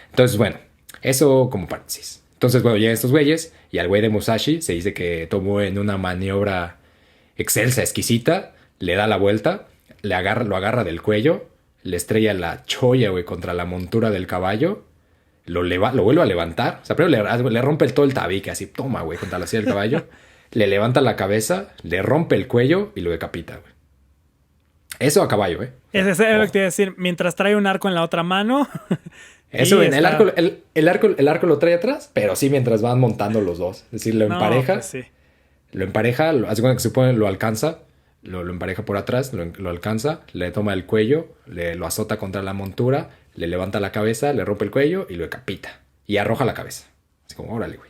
Entonces, bueno, eso como paréntesis. Entonces, bueno, llegan estos güeyes y al güey de Musashi se dice que tomó en una maniobra excelsa, exquisita, le da la vuelta, lo agarra del cuello, le estrella la cholla, güey, contra la montura del caballo lo vuelve a levantar. O sea, primero le rompe todo el tabique, así, toma, güey, contra la silla del caballo. Le levanta la cabeza, le rompe el cuello y lo decapita, güey. Eso a caballo, ¿eh? Es lo que te iba a decir. Mientras trae un arco en la otra mano. Eso, ven, el arco lo trae atrás, pero sí mientras van montando los dos. Es decir, lo empareja. Pues sí. Lo empareja, hace cuenta que se pone, lo alcanza, lo empareja por atrás, lo alcanza, le toma el cuello, lo azota contra la montura, le levanta la cabeza, le rompe el cuello y lo decapita. Y arroja la cabeza. Así como, órale, güey.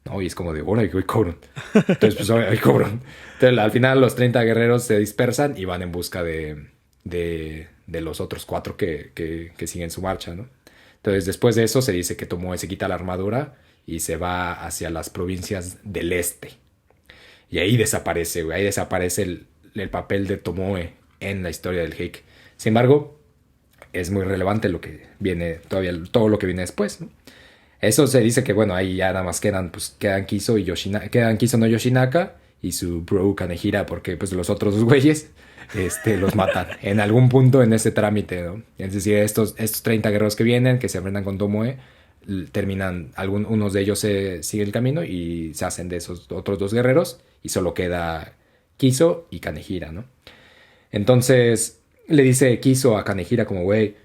No, y es como de, órale, güey, cobran. Entonces, pues, ahí cobran. Entonces, al final los 30 guerreros se dispersan y van en busca de los otros 4 que siguen su marcha, ¿no? Entonces, después de eso, se dice que Tomoe se quita la armadura y se va hacia las provincias del este. Y ahí desaparece, güey. Ahí desaparece el papel de Tomoe en la historia del Heike. Sin embargo, es muy relevante lo que viene, todavía todo lo que viene después, ¿no? Eso se dice que, bueno, ahí ya nada más quedan Kiso y Yoshinaka, quedan Kiso no Yoshinaka y su bro Kanehira, porque pues los otros 2 güeyes los matan en algún punto en ese trámite, ¿no? Es decir, estos 30 guerreros que vienen, que se enfrentan con Tomoe, terminan, unos de ellos siguen el camino y se hacen de esos otros 2 guerreros y solo queda Kiso y Kanehira, ¿no? Entonces le dice Kiso a Kanehira como, güey,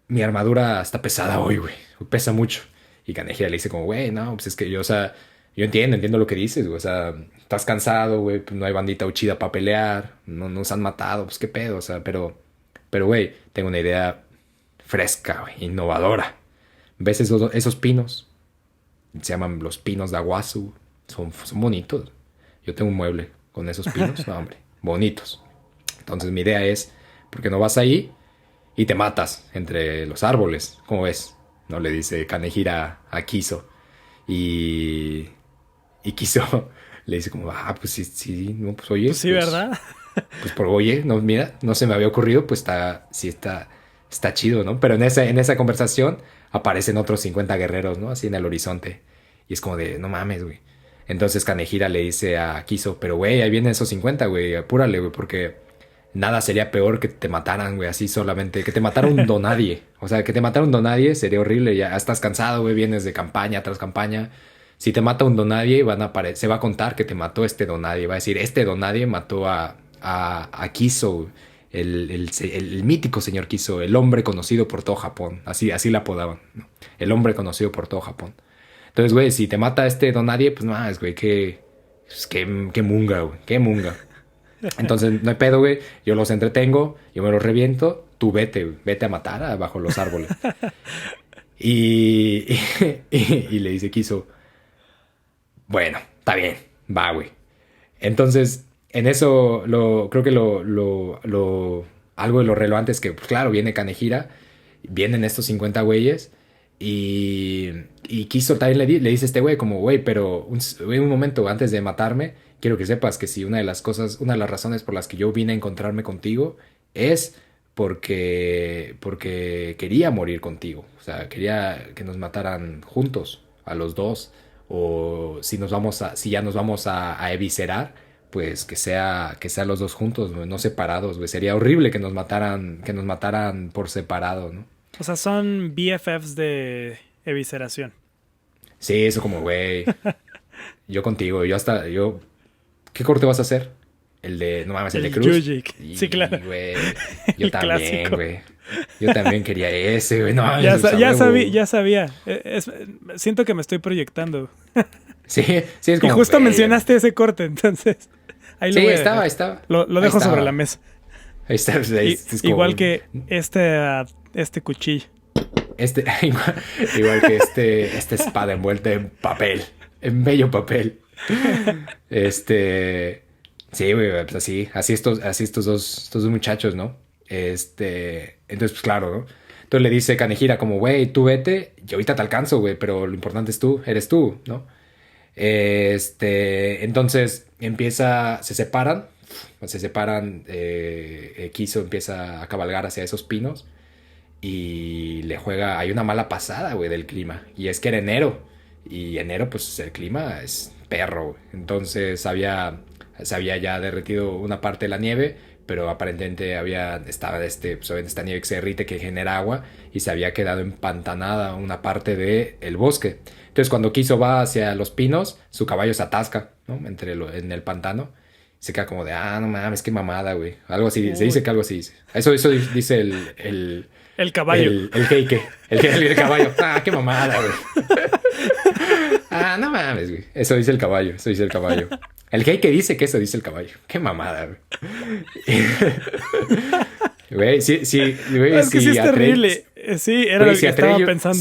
mi armadura está pesada hoy, güey, pesa mucho. Y Kanehira le dice como, güey, no, pues es que yo, o sea, yo entiendo lo que dices, güey, o sea, estás cansado, güey, pues no hay bandita uchida para pelear, no nos han matado, pues qué pedo, o sea, pero, güey, tengo una idea fresca, güey, innovadora. ¿Ves esos pinos? Se llaman los pinos de Aguazu. Son bonitos. Yo tengo un mueble con esos pinos. No, hombre, bonitos. Entonces mi idea es, ¿por qué no vas ahí y te matas entre los árboles? ¿Cómo ves? No le dice Kanehira a Kiso. Y Kiso le dice como, pues sí, no, pues oye. Pues sí, pues, ¿verdad? Pues oye, no, mira, no se me había ocurrido, pues está chido, ¿no? Pero en esa conversación aparecen otros 50 guerreros, ¿no? Así en el horizonte. Y es como de, no mames, güey. Entonces Kanehira le dice a Kiso, pero güey, ahí vienen esos 50, güey, apúrale, güey, porque nada sería peor que te mataran, güey, así solamente, que te matara un donadie. O sea, que te matara un donadie sería horrible, ya estás cansado, güey, vienes de campaña tras campaña. Si te mata un donadie, se va a contar que te mató este donadie. Va a decir, este donadie mató a Kiso, el mítico señor Kiso, el hombre conocido por todo Japón. Así la apodaban, ¿no? El hombre conocido por todo Japón. Entonces, güey, si te mata este donadie, pues no, güey, qué munga, güey, qué munga. Entonces, no hay pedo, güey, yo los entretengo, yo me los reviento, tú vete a matar bajo los árboles. Y le dice Kiso, bueno, está bien, va, güey. Entonces, en eso, creo que algo de lo relevante es que, pues, claro, viene Kanehira, vienen estos 50 güeyes, y Kiso también le dice a este güey, como, güey, pero un momento, antes de matarme, quiero que sepas que si una de las razones por las que yo vine a encontrarme contigo es porque quería morir contigo. O sea, quería que nos mataran juntos, a los 2. O si ya nos vamos a eviscerar, pues que sea los 2 juntos, no separados, güey. Sería horrible que nos mataran por separado, ¿no? O sea, son BFFs de evisceración. Sí, eso como, güey. Yo contigo, ¿qué corte vas a hacer? No mames, el de Cruz. Yujik. Sí, claro. Güey, yo El también, clásico. güey. Yo también quería ese, güey. No, Ya sabía. Siento que me estoy proyectando. Sí, es como. Y justo güey, mencionaste ese corte, entonces. Ahí lo Sí, voy a dejar. estaba. Lo dejo Ahí sobre estaba. la mesa. Ahí está. Es como Igual que este cuchillo. igual que esta espada envuelta en papel. En bello papel. Sí, güey, pues así estos dos muchachos, ¿no? Entonces, pues claro, ¿no? Entonces le dice Kanehira como, güey, tú vete, yo ahorita te alcanzo, güey, pero lo importante eres tú, ¿no? Entonces se separan, Kiso empieza a cabalgar hacia esos pinos y hay una mala pasada, güey, del clima, y es que era enero, y enero, pues el clima es perro, güey. Entonces se había ya derretido una parte de la nieve, pero aparentemente estaba pues, obviamente esta nieve que se derrite, que genera agua, y se había quedado empantanada una parte del bosque. Entonces cuando Kiso va hacia los pinos, su caballo se atasca, ¿no? En el pantano. Se queda como de, no mames, qué mamada, güey. Algo así, se dice Uy, que algo así dice. Eso dice el caballo. el Heike, el caballo. Qué mamada, güey. No mames, güey. Eso dice el caballo, eso dice el caballo. El Heike dice que eso dice el caballo. Qué mamada, güey. Güey, sí, sí, güey, Es que sí es Atreyu- terrible. Sí, era güey, lo que estaba pensando.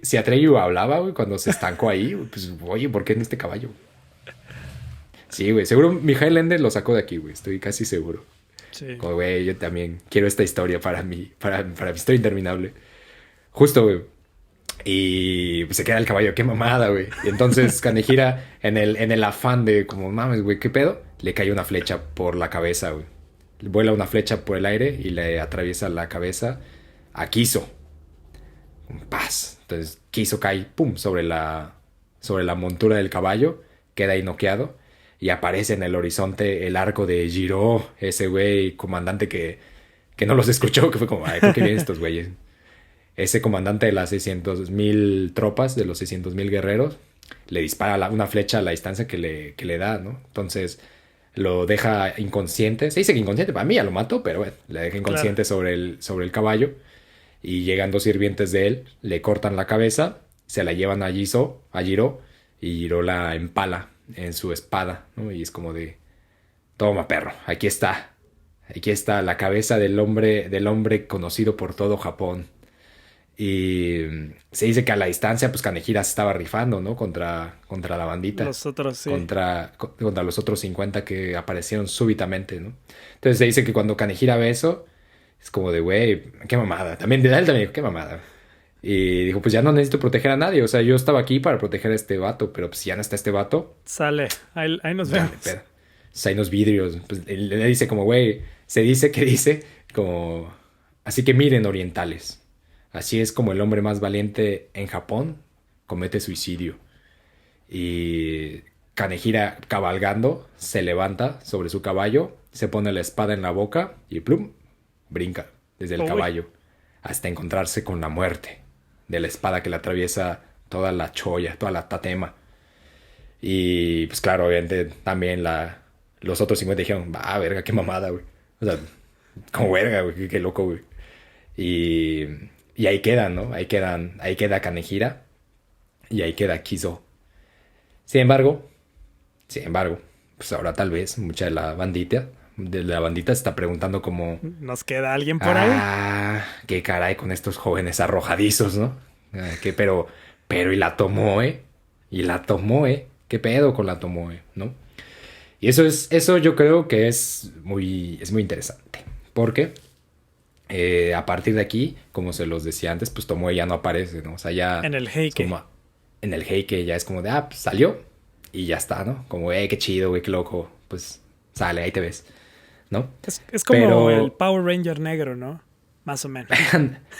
Si Atreyu hablaba, güey, cuando se estancó ahí, güey, pues, oye, ¿por qué en este caballo? Sí, güey, seguro Mijael Ende lo sacó de aquí, güey, estoy casi seguro. Sí. Como, güey, yo también quiero esta historia para mi historia interminable. Justo, güey. Y pues, se queda el caballo, qué mamada, güey. Y entonces Kanehira, en el afán de como, mames, güey, ¿qué pedo? Le cae una flecha por la cabeza, güey. Vuela una flecha por el aire y le atraviesa la cabeza a Kiso. Paz. Entonces Kiso cae, pum, sobre la montura del caballo, queda ahí noqueado. Y aparece en el horizonte el arco de Jiro, ese güey comandante que no los escuchó, que fue como, ay, ¿por qué vienen estos güeyes? Ese comandante de las 600,000 tropas, de los 600,000 guerreros, le dispara una flecha a la distancia que le da, ¿no? Entonces lo deja inconsciente. Se dice que inconsciente, para mí ya lo mató, pero bueno, le deja Claro. inconsciente sobre el caballo. Y llegan dos sirvientes de él, le cortan la cabeza, se la llevan a Jiro, y Jiro la empala en su espada, ¿no? Y es como de, toma perro, aquí está la cabeza del hombre conocido por todo Japón. Y se dice que a la distancia, pues Kanehira se estaba rifando, ¿no? Contra la bandita. Los otros sí. Contra los otros 50 que aparecieron súbitamente, ¿no? Entonces se dice que cuando Kanehira ve eso, es como de, güey, qué mamada. También de él también dijo, qué mamada. Y dijo, pues ya no necesito proteger a nadie. O sea, yo estaba aquí para proteger a este vato, pero pues si ya no está este vato, Sale. Ahí nos ya vemos. me pedo. O sea, hay unos vidrios. Pues él le dice como, güey, se dice que dice como, así que miren orientales. Así es como el hombre más valiente en Japón comete suicidio. Y Kanehira, cabalgando, se levanta sobre su caballo, se pone la espada en la boca y plum, brinca desde el Uy. caballo hasta encontrarse con la muerte de la espada que le atraviesa toda la cholla, toda la tatema. Y pues claro, obviamente también los otros 50 dijeron, va, verga, qué mamada, güey. O sea, como verga, güey, qué loco, güey. Y, y ahí quedan, ¿no? Ahí queda Kanehira y ahí queda Kizo. Sin embargo, pues ahora tal vez mucha de la bandita se está preguntando como, ¿Nos queda alguien por ahí? qué caray con estos jóvenes arrojadizos, ¿no? Pero y la Tomoe, qué pedo con la Tomoe, ¿no? Y eso yo creo que es muy interesante, porque a partir de aquí, como se los decía antes, pues Tomoe ya no aparece, ¿no? O sea, ya En el es Heike. como en el Heike ya es como de, pues salió y ya está, ¿no? Como, qué chido, güey, qué loco, pues sale, ahí te ves, ¿no? Es como el Pero Power Ranger negro, ¿no? Más o menos.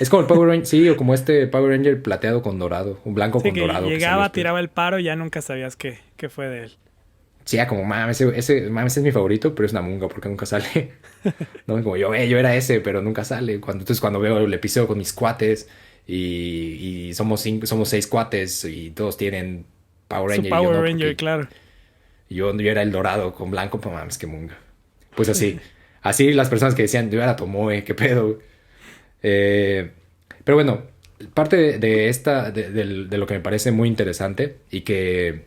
es como el Power Ranger, sí, o como este Power Ranger plateado con dorado, un blanco Sí, con que dorado. Que salió llegaba, después. tiraba el paro y ya nunca sabías qué fue de él. Sí, como, mames, mames es mi favorito, pero es una munga porque nunca sale. No, como yo era ese, pero nunca sale. Entonces cuando veo el episodio con mis cuates y somos 6 cuates y todos tienen Power Su Ranger y yo Power no, Ranger, porque claro. yo era el dorado con blanco, pues mames, qué munga. Pues así las personas que decían, yo era Tomoe, qué pedo. Eh, pero bueno, parte de lo que me parece muy interesante y que,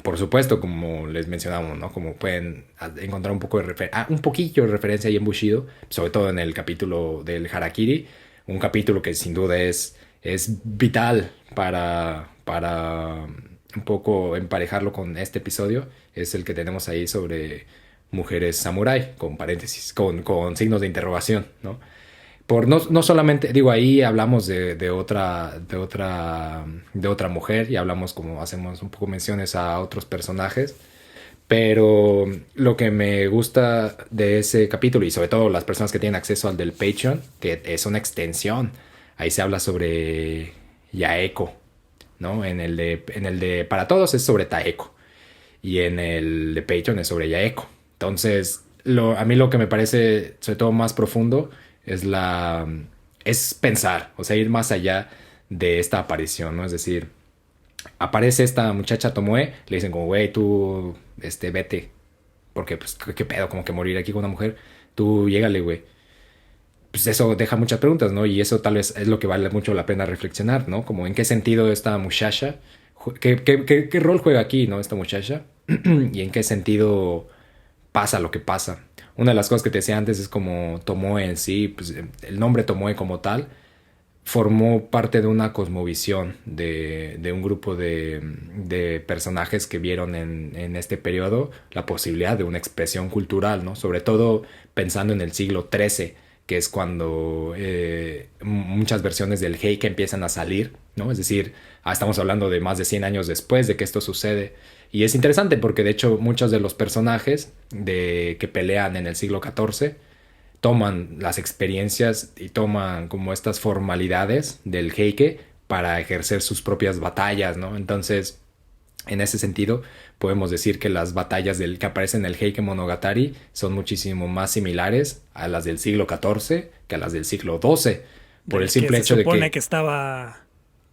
por supuesto, como les mencionamos, ¿no? Como pueden encontrar un poquillo de referencia ahí en Bushido, sobre todo en el capítulo del Harakiri, un capítulo que sin duda es vital para un poco emparejarlo con este episodio, es el que tenemos ahí sobre mujeres samurái, con paréntesis, con signos de interrogación, ¿no? No solamente, digo, ahí hablamos de otra mujer y hablamos como hacemos un poco menciones a otros personajes, pero lo que me gusta de ese capítulo y sobre todo las personas que tienen acceso al del Patreon, que es una extensión, ahí se habla sobre Yaeko, ¿no? En el de para todos es sobre Taeko y en el de Patreon es sobre Yaeko. Entonces, a mí lo que me parece, sobre todo más profundo, es pensar, o sea, ir más allá de esta aparición, ¿no? Es decir, aparece esta muchacha Tomoe, le dicen como, güey, tú, vete, porque, pues, ¿qué pedo? Como que morir aquí con una mujer, tú llégale, güey. Pues eso deja muchas preguntas, ¿no? Y eso tal vez es lo que vale mucho la pena reflexionar, ¿no? Como en qué sentido esta muchacha, qué rol juega aquí, ¿no? Esta muchacha, y en qué sentido pasa lo que pasa. Una de las cosas que te decía antes es como Tomoe en sí, pues el nombre Tomoe como tal formó parte de una cosmovisión de un grupo de personajes que vieron en este periodo la posibilidad de una expresión cultural, ¿no? Sobre todo pensando en el siglo XIII, que es cuando muchas versiones del Heike empiezan a salir, ¿no? Es decir, estamos hablando de más de 100 años después de que esto sucede. Y es interesante porque de hecho muchos de los personajes que pelean en el siglo XIV toman las experiencias y toman como estas formalidades del Heike para ejercer sus propias batallas, ¿no? Entonces, en ese sentido, podemos decir que las batallas que aparecen en el Heike Monogatari son muchísimo más similares a las del siglo XIV que a las del siglo XII, por el simple hecho se de supone que estaba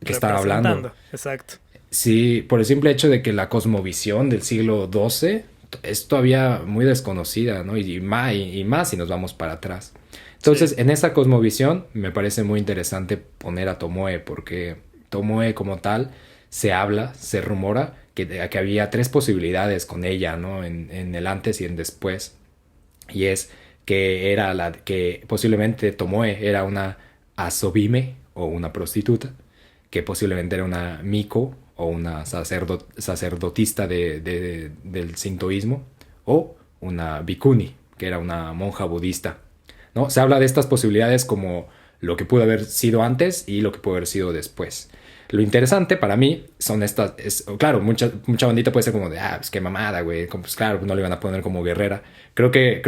que estaba hablando. Exacto. Sí, por el simple hecho de que la cosmovisión del siglo XII es todavía muy desconocida, ¿no? Y más si nos vamos para atrás. Entonces, Sí. en esa cosmovisión me parece muy interesante poner a Tomoe, porque Tomoe como tal se rumora que había tres posibilidades con ella, ¿no? En el antes y en después. Y es que posiblemente Tomoe era una asobime o una prostituta, que posiblemente era una miko o una sacerdotista del sintoísmo, o una bhikkhuni, que era una monja budista, ¿no? Se habla de estas posibilidades como lo que pudo haber sido antes y lo que pudo haber sido después. Lo interesante para mí son claro, mucha bandita puede ser como de, pues qué mamada, güey, pues claro, no le van a poner como guerrera. Creo que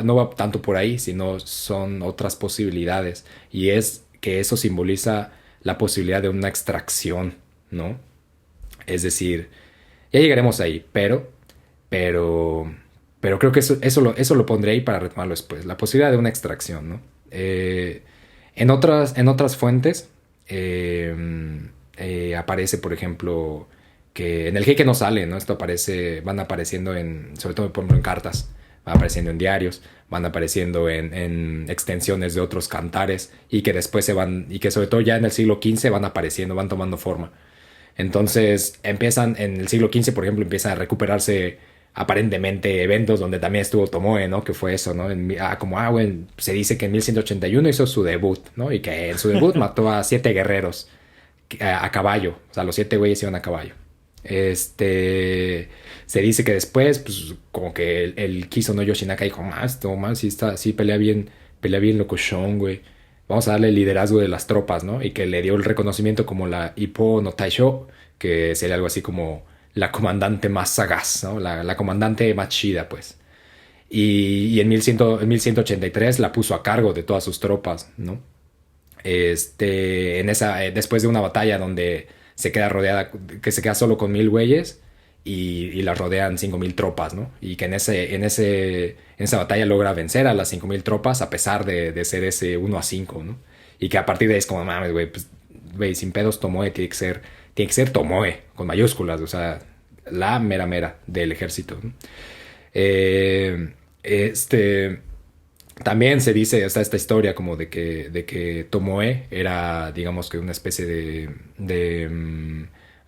no va tanto por ahí, sino son otras posibilidades. Y es que eso simboliza la posibilidad de una extracción, ¿no? Es decir, ya llegaremos ahí, pero creo que eso lo pondré ahí para retomarlo después. La posibilidad de una extracción, ¿no? En otras fuentes aparece, por ejemplo, que en el Heike no sale, ¿no? Van apareciendo sobre todo por ejemplo en cartas, van apareciendo en diarios, van apareciendo en extensiones de otros cantares y que después y que sobre todo ya en el siglo XV van apareciendo, van tomando forma. Entonces en el siglo XV, por ejemplo, empiezan a recuperarse aparentemente eventos donde también estuvo Tomoe, ¿no? Que fue eso, ¿no? Bueno, se dice que en 1181 hizo su debut, ¿no? Y que en su debut mató a 7 guerreros a caballo, o sea, los 7 güeyes iban a caballo. Se dice que después, pues, como que el Kiso no Yoshinaka dijo, sí pelea bien locochón, güey. Vamos a darle el liderazgo de las tropas, ¿no? Y que le dio el reconocimiento como la Ippo no Taisho, que sería algo así como la comandante más sagaz, ¿no? La comandante más chida, pues. Y en 1183 la puso a cargo de todas sus tropas, ¿no? Después de una batalla donde se queda rodeada, que se queda solo con 1000 güeyes y la rodean 5000 tropas, ¿no? Y que en esa batalla logra vencer a las 5000 tropas a pesar de ser ese 1-5, ¿no? Y que a partir de ahí es como, mames, güey, pues, güey, sin pedos Tomoe tiene que ser Tomoe, con mayúsculas, o sea, la mera mera del ejército, ¿no? Eh, este... También se dice, está esta historia como de que Tomoe era, digamos que una especie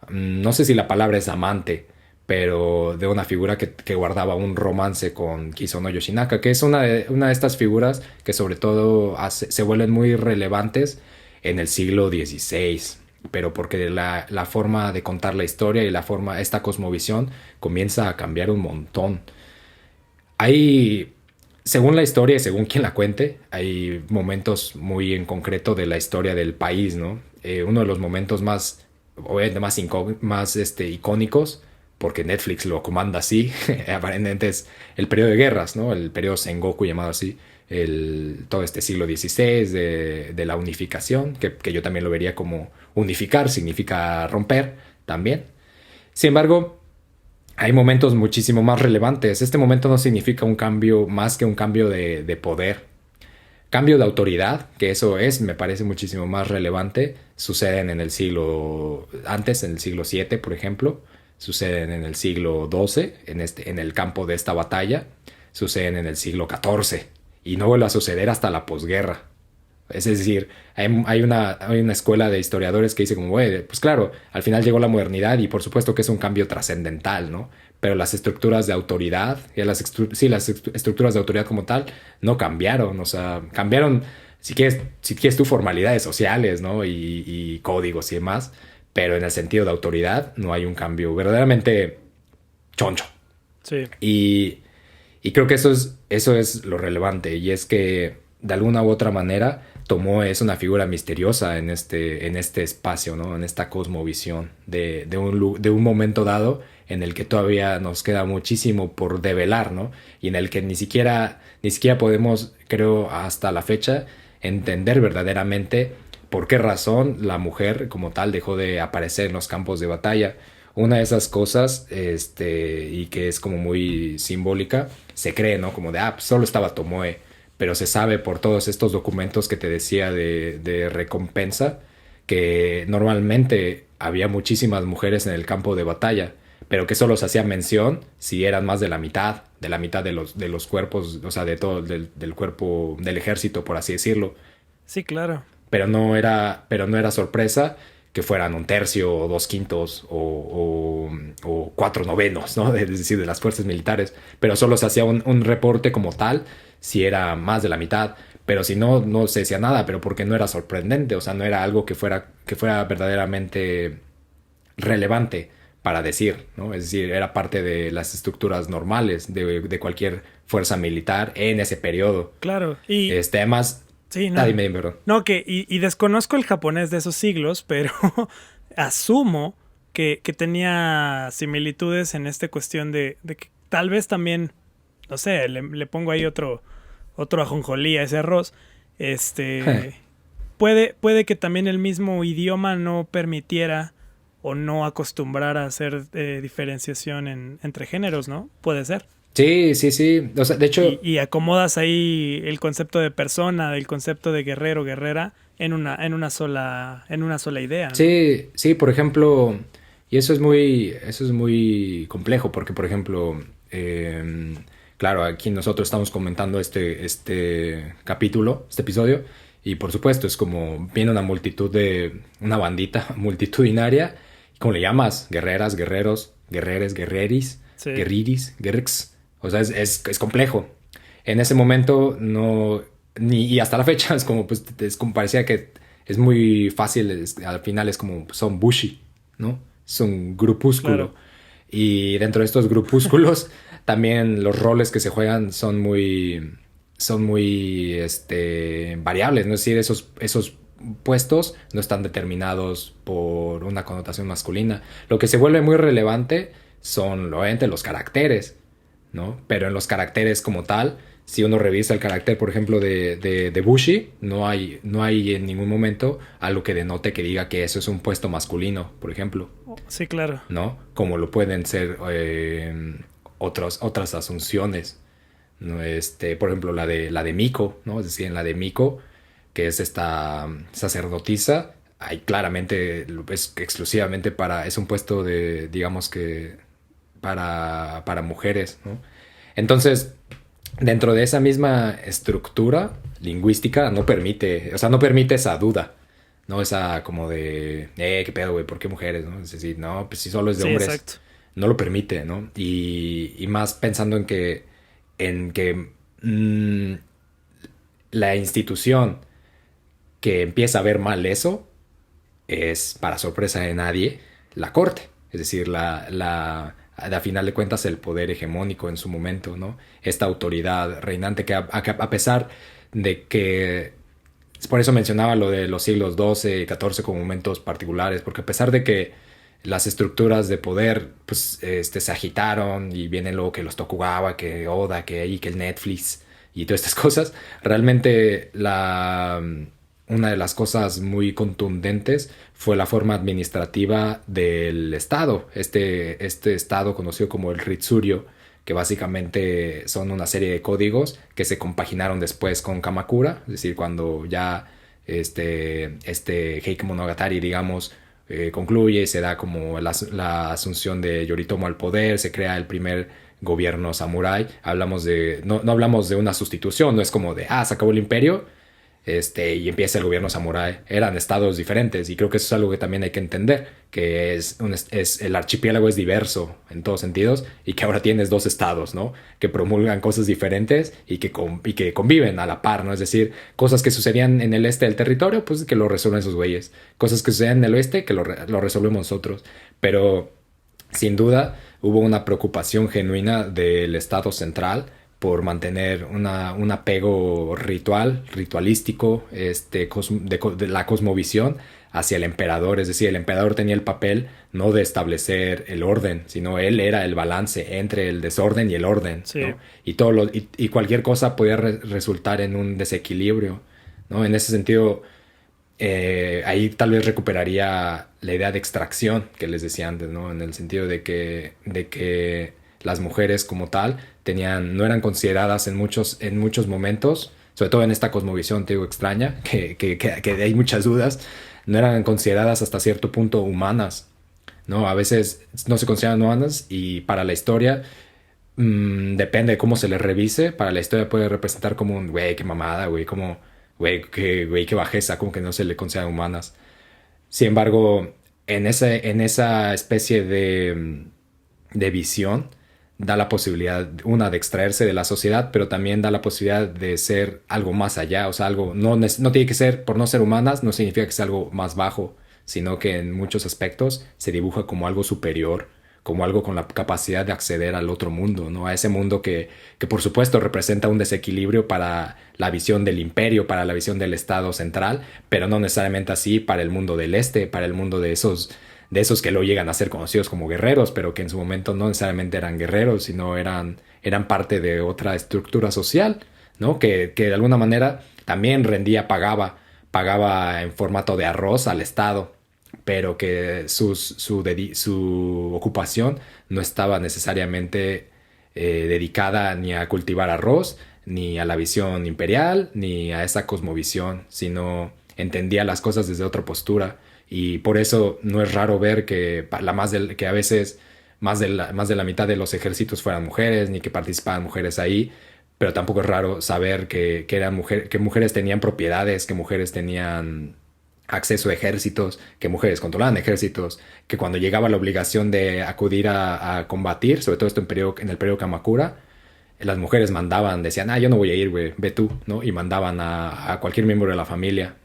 no sé si la palabra es amante, pero de una figura que guardaba un romance con Kisono Yoshinaka, que es una de estas figuras que sobre todo se vuelven muy relevantes en el siglo XVI, pero porque la forma de contar la historia y esta cosmovisión comienza a cambiar un montón. Hay, según la historia y según quien la cuente, hay momentos muy en concreto de la historia del país, ¿no? Uno de los momentos obviamente más icónicos, porque Netflix lo comanda así, aparentemente es el periodo de guerras, ¿no? El periodo Sengoku llamado así, todo este siglo XVI de la unificación, que yo también lo vería como unificar, significa romper también. Sin embargo, hay momentos muchísimo más relevantes. Este momento no significa un cambio más que un cambio de poder. Cambio de autoridad, que eso es, me parece muchísimo más relevante, suceden en el siglo, antes, en el siglo VII, por ejemplo, suceden en el siglo XII, en el campo de esta batalla, suceden en el siglo XIV, y no vuelve a suceder hasta la posguerra. Es decir, hay una escuela de historiadores que dice como, güey, pues claro, al final llegó la modernidad y por supuesto que es un cambio trascendental, ¿no? Pero las estructuras de autoridad, las estructuras de autoridad como tal, no cambiaron, o sea, cambiaron, si quieres tú, formalidades sociales, ¿no? Y códigos y demás, pero en el sentido de autoridad no hay un cambio verdaderamente choncho. Sí. Y creo que eso es lo relevante, y es que de alguna u otra manera Tomoe es una figura misteriosa en este espacio, ¿no? En esta cosmovisión de un momento dado en el que todavía nos queda muchísimo por develar, ¿no? Y en el que ni siquiera podemos, creo, hasta la fecha, entender verdaderamente por qué razón la mujer como tal dejó de aparecer en los campos de batalla. Una de esas cosas, y que es como muy simbólica, se cree, ¿no? Como de, pues solo estaba Tomoe, pero se sabe por todos estos documentos que te decía de recompensa, que normalmente había muchísimas mujeres en el campo de batalla, pero que solo se hacía mención si eran más de la mitad de los cuerpos, o sea, de todo, del cuerpo del ejército, por así decirlo. Sí, claro. Pero no era sorpresa que fueran un tercio o dos quintos o cuatro novenos, ¿no? Es decir, de las fuerzas militares. Pero solo se hacía un reporte como tal si era más de la mitad. Pero si no, no se decía nada, pero porque no era sorprendente, o sea, no era algo que fuera verdaderamente relevante para decir, ¿no? Es decir, era parte de las estructuras normales de cualquier fuerza militar en ese periodo. Claro. Y Además, sí, no. dime, perdón. No, y desconozco el japonés de esos siglos, pero asumo que tenía similitudes en esta cuestión de que tal vez también, no sé, le pongo ahí otro ajonjolí a ese arroz. Puede que también el mismo idioma no permitiera o no acostumbrara a hacer diferenciación entre géneros, ¿no? Puede ser. Sí, sí, sí. O sea, de hecho, Y acomodas ahí el concepto de persona, el concepto de guerrero, guerrera, en una sola idea, ¿no? sí, sí, por ejemplo, y eso es muy complejo, porque, por ejemplo, claro, aquí nosotros estamos comentando este capítulo, este episodio, y por supuesto es como viene una bandita multitudinaria, ¿cómo le llamas? Guerreras, guerreros, guerreres, guerreris, Sí. guerriris, guerrix. O sea, es complejo. En ese momento no, y hasta la fecha es como, pues, es como parecía que es muy fácil, al final es como, son bushi, ¿no? Es un grupúsculo. Claro. Y dentro de estos grupúsculos también los roles que se juegan son muy variables, ¿no? Es decir, esos puestos no están determinados por una connotación masculina. Lo que se vuelve muy relevante son, obviamente, los caracteres, ¿no? Pero en los caracteres como tal, si uno revisa el carácter, por ejemplo, de Bushi, no hay en ningún momento algo que denote que diga que eso es un puesto masculino, por ejemplo, Sí, claro. ¿no? Como lo pueden ser otras asunciones, ¿no? Por ejemplo, la de Miko, ¿no? Es decir, en la de Miko, que es esta sacerdotisa, hay claramente, es exclusivamente es un puesto digamos que, para mujeres, ¿no? Entonces, dentro de esa misma estructura lingüística no permite esa duda, ¿no? Esa como de, ¿qué pedo, güey? ¿Por qué mujeres, no? Es decir, no, pues si solo es de Sí, hombres, exacto. no lo permite, ¿no? Y más pensando en que la institución que empieza a ver mal eso es, para sorpresa de nadie, la corte. Es decir, a final de cuentas, el poder hegemónico en su momento, ¿no? Esta autoridad reinante que a pesar de que... Por eso mencionaba lo de los siglos XII y XIV como momentos particulares, porque a pesar de que las estructuras de poder pues, se agitaron y vienen luego que los Tokugawa, que Oda, que el Netflix y todas estas cosas, realmente una de las cosas muy contundentes fue la forma administrativa del Estado. Este Estado conocido como el Ritsuryo, que básicamente son una serie de códigos que se compaginaron después con Kamakura, es decir, cuando ya este Heike Monogatari, digamos, concluye y se da como la asunción de Yoritomo al poder, se crea el primer gobierno samurái. No hablamos de una sustitución, no es como de, se acabó el imperio, y empieza el gobierno samurái. Eran estados diferentes y creo que eso es algo que también hay que entender, que el archipiélago es diverso en todos sentidos y que ahora tienes dos estados, ¿no? Que promulgan cosas diferentes y que conviven a la par, ¿no? Es decir, cosas que sucedían en el este del territorio, pues que lo resuelven esos güeyes. Cosas que suceden en el oeste, que lo resolvemos nosotros. Pero sin duda hubo una preocupación genuina del estado central por mantener un apego ritualístico, de la cosmovisión hacia el emperador. Es decir, el emperador tenía el papel no de establecer el orden, sino él era el balance entre el desorden y el orden, Sí. ¿no? Y cualquier cosa podía resultar en un desequilibrio, ¿no? En ese sentido, ahí tal vez recuperaría la idea de extracción que les decía antes, ¿no? En el sentido de que las mujeres como tal no eran consideradas en muchos momentos, sobre todo en esta cosmovisión, te digo, extraña, que hay muchas dudas, no eran consideradas hasta cierto punto humanas, ¿no? A veces no se consideran humanas y para la historia, depende de cómo se les revise, para la historia puede representar como un, güey, qué mamada, güey, como, güey, qué bajeza, como que no se le consideran humanas. Sin embargo, en esa especie de visión, da la posibilidad, una, de extraerse de la sociedad, pero también da la posibilidad de ser algo más allá, o sea, algo, no tiene que ser, por no ser humanas, no significa que sea algo más bajo, sino que en muchos aspectos se dibuja como algo superior, como algo con la capacidad de acceder al otro mundo, ¿no? A ese mundo que por supuesto representa un desequilibrio para la visión del imperio, para la visión del estado central, pero no necesariamente así para el mundo del este, para el mundo de esos que luego llegan a ser conocidos como guerreros, pero que en su momento no necesariamente eran guerreros, sino eran parte de otra estructura social, ¿no? Que de alguna manera también pagaba en formato de arroz al Estado, pero que su ocupación no estaba necesariamente dedicada ni a cultivar arroz, ni a la visión imperial, ni a esa cosmovisión, sino entendía las cosas desde otra postura. Y por eso no es raro ver que a veces más de la mitad de los ejércitos fueran mujeres, ni que participaban mujeres ahí, pero tampoco es raro saber que mujeres tenían propiedades, que mujeres tenían acceso a ejércitos, que mujeres controlaban ejércitos, que cuando llegaba la obligación de acudir a combatir, sobre todo esto en el periodo Kamakura, las mujeres mandaban, decían, yo no voy a ir, güey, ve tú, ¿no? Y mandaban a cualquier miembro de la familia.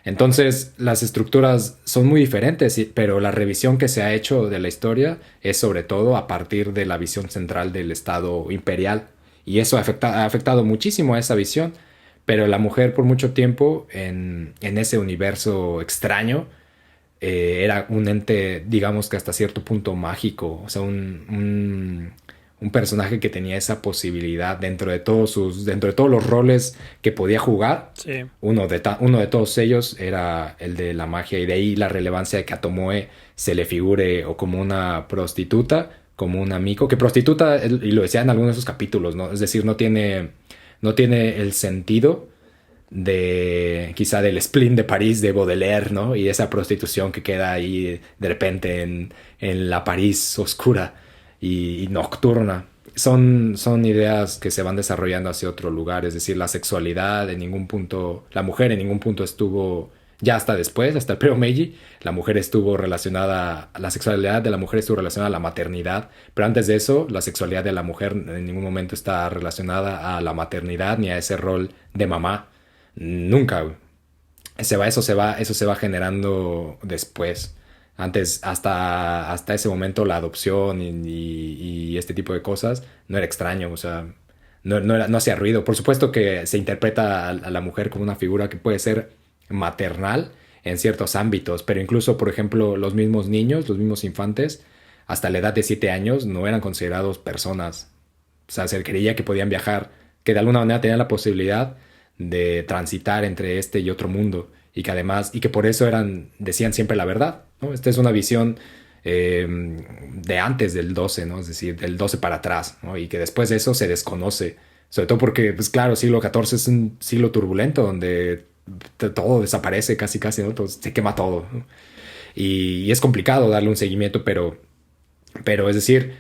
Entonces, las estructuras son muy diferentes, pero la revisión que se ha hecho de la historia es sobre todo a partir de la visión central del Estado imperial. Y eso ha afectado muchísimo a esa visión. Pero la mujer por mucho tiempo en ese universo extraño era un ente, digamos que hasta cierto punto mágico. O sea, un personaje que tenía esa posibilidad dentro de todos los roles que podía jugar. Sí. Uno de todos ellos era el de la magia, y de ahí la relevancia de que a Tomoe se le figure o como una prostituta, como un amigo, que prostituta, y lo decía en algunos de esos capítulos, ¿no? Es decir, no tiene el sentido quizá del spleen de París de Baudelaire, ¿no? Y esa prostitución que queda ahí de repente en la París oscura y nocturna. Son ideas que se van desarrollando hacia otro lugar, es decir, la sexualidad en ningún punto, la mujer en ningún punto estuvo, ya hasta después, hasta el periodo Meiji, la sexualidad de la mujer estuvo relacionada a la maternidad, pero antes de eso, la sexualidad de la mujer en ningún momento está relacionada a la maternidad ni a ese rol de mamá. Nunca, güey. Eso se va generando después. Antes, hasta ese momento, la adopción y este tipo de cosas no era extraño, o sea, no hacía ruido. Por supuesto que se interpreta a la mujer como una figura que puede ser maternal en ciertos ámbitos, pero incluso, por ejemplo, los mismos niños, los mismos infantes, hasta la edad de 7 años no eran considerados personas. O sea, se creía que podían viajar, que de alguna manera tenían la posibilidad de transitar entre este y otro mundo, y que además, y que por eso decían siempre la verdad, ¿no? Esta es una visión de antes del 12, ¿no? Es decir, del 12 para atrás, ¿no? Y que después de eso se desconoce, sobre todo porque, pues claro, siglo XIV es un siglo turbulento donde todo desaparece casi, casi, ¿no? Todo, se quema todo, ¿no? Y es complicado darle un seguimiento, pero es decir,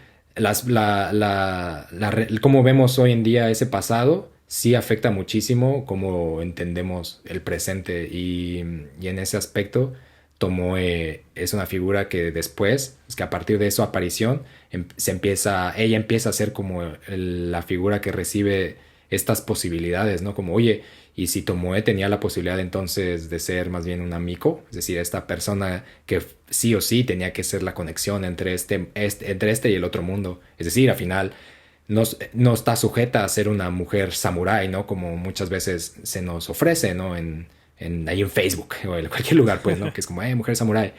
cómo vemos hoy en día ese pasado sí afecta muchísimo cómo entendemos el presente y en ese aspecto Tomoe es una figura que después, es que a partir de su aparición, ella empieza a ser como la figura que recibe estas posibilidades, ¿no? Como, oye, y si Tomoe tenía la posibilidad entonces de ser más bien un amigo, es decir, esta persona que sí o sí tenía que ser la conexión entre entre este y el otro mundo. Es decir, al final no está sujeta a ser una mujer samurái, ¿no? Como muchas veces se nos ofrece, ¿no? Ahí en Facebook o en cualquier lugar, pues, ¿no? Que es como, mujer samurái.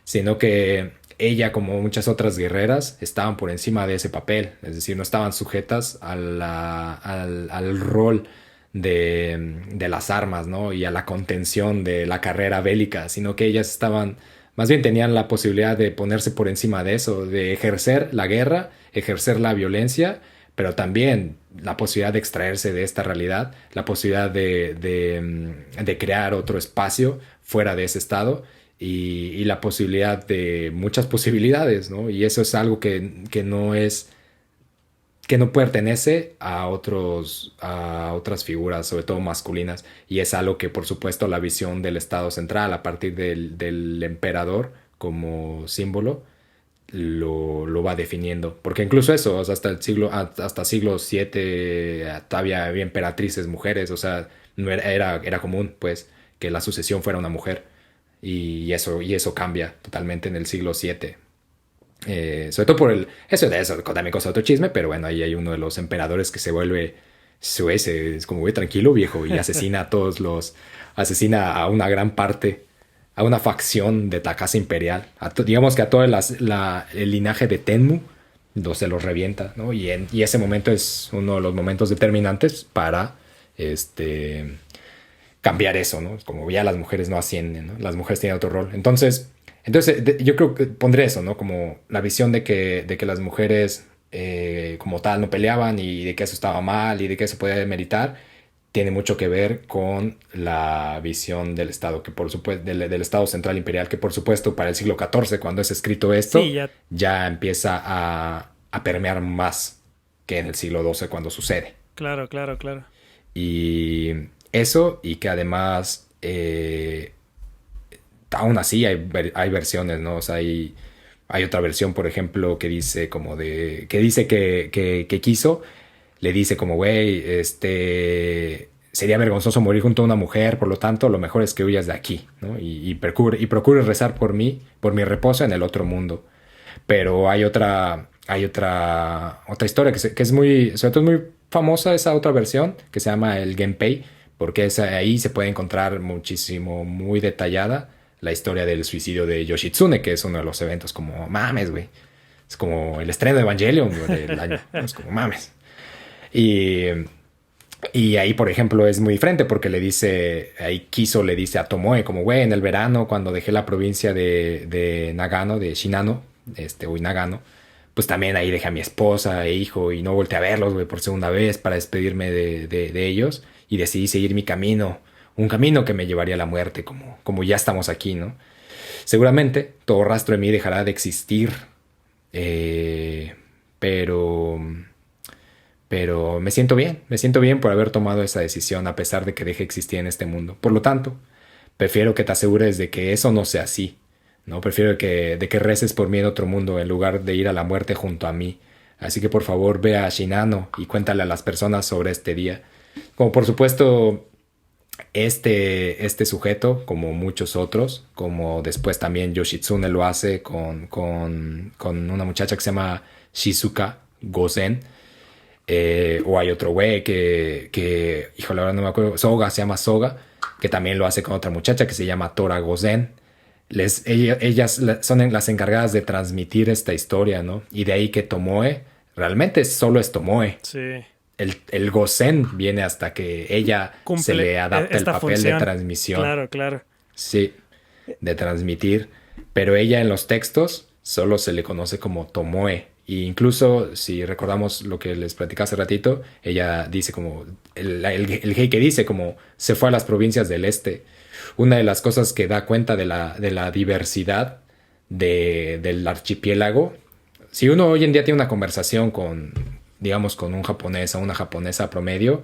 Sino que ella, como muchas otras guerreras, estaban por encima de ese papel. Es decir, no estaban sujetas al rol de las armas, ¿no? Y a la contención de la carrera bélica, sino que ellas más bien tenían la posibilidad de ponerse por encima de eso, de ejercer la guerra, ejercer la violencia, pero también la posibilidad de extraerse de esta realidad, la posibilidad de crear otro espacio fuera de ese estado y la posibilidad de muchas posibilidades, ¿no? Y eso es algo que no pertenece a otras figuras, sobre todo masculinas, y es algo que por supuesto la visión del Estado central a partir del emperador como símbolo lo va definiendo, porque incluso eso, o sea, hasta siglo VII todavía había emperatrices mujeres, o sea, no era común pues que la sucesión fuera una mujer, y eso cambia totalmente en el siglo VII. Sobre todo por eso también cosa otro chisme, pero bueno, ahí hay uno de los emperadores que se vuelve suece, es como, güey, tranquilo viejo, y asesina a una gran parte, a una facción de la casa imperial, digamos que a todo el linaje de Tenmu, se los revienta, ¿no? Y ese momento es uno de los momentos determinantes para cambiar eso, ¿no? Como ya las mujeres no ascienden, ¿no? Las mujeres tienen otro rol. Entonces yo creo que pondré eso, ¿no? Como la visión de que las mujeres como tal no peleaban y de que eso estaba mal y de que eso podía demeritar, tiene mucho que ver con la visión del Estado, que por supuesto, del Estado Central Imperial, que por supuesto para el siglo XIV, cuando es escrito esto, Sí, ya empieza a permear más que en el siglo XII cuando sucede. claro, claro, claro. Y eso, y que además aún así hay versiones, ¿no? O sea, hay otra versión, por ejemplo, que dice que quiso, le dice como, güey, sería vergonzoso morir junto a una mujer, por lo tanto, lo mejor es que huyas de aquí, ¿no? Y procures rezar por mí, por mi reposo en el otro mundo. Pero hay otra historia que es muy, sobre todo es muy famosa, esa otra versión, que se llama el Genpei, porque ahí se puede encontrar muchísimo, muy detallada la historia del suicidio de Yoshitsune, que es uno de los eventos como, mames, güey. Es como el estreno de Evangelion del año. Es como, mames. Y ahí, por ejemplo, es muy diferente porque ahí Kiso le dice a Tomoe, como, güey, en el verano, cuando dejé la provincia de Nagano, de Shinano, o Nagano, pues también ahí dejé a mi esposa e hijo y no volteé a verlos, güey, por segunda vez para despedirme de ellos y decidí seguir mi camino, un camino que me llevaría a la muerte, como ya estamos aquí, ¿no? Seguramente todo rastro de mí dejará de existir, pero me siento bien por haber tomado esa decisión a pesar de que deje de existir en este mundo. Por lo tanto, prefiero que te asegures de que eso no sea así, ¿no? Prefiero de que reces por mí en otro mundo en lugar de ir a la muerte junto a mí. Así que por favor ve a Shinano y cuéntale a las personas sobre este día. Como por supuesto este sujeto, como muchos otros, como después también Yoshitsune lo hace con una muchacha que se llama Shizuka Gozen. O hay otro güey híjole, ahora no me acuerdo, se llama Soga, que también lo hace con otra muchacha que se llama Tora Gozen. Ellas son las encargadas de transmitir esta historia, ¿no? Y de ahí que Tomoe realmente solo es Tomoe. Sí. el Gozen viene hasta que ella se Cumple le adapta el esta papel de función. transmisión. Claro, claro. Sí, de transmitir. Pero ella en los textos solo se le conoce como Tomoe. Y incluso, si recordamos lo que les platicé hace ratito, ella dice como, el Heike dice como, se fue a las provincias del este. Una de las cosas que da cuenta de la diversidad del archipiélago, si uno hoy en día tiene una conversación con, digamos, con un japonés o una japonesa promedio,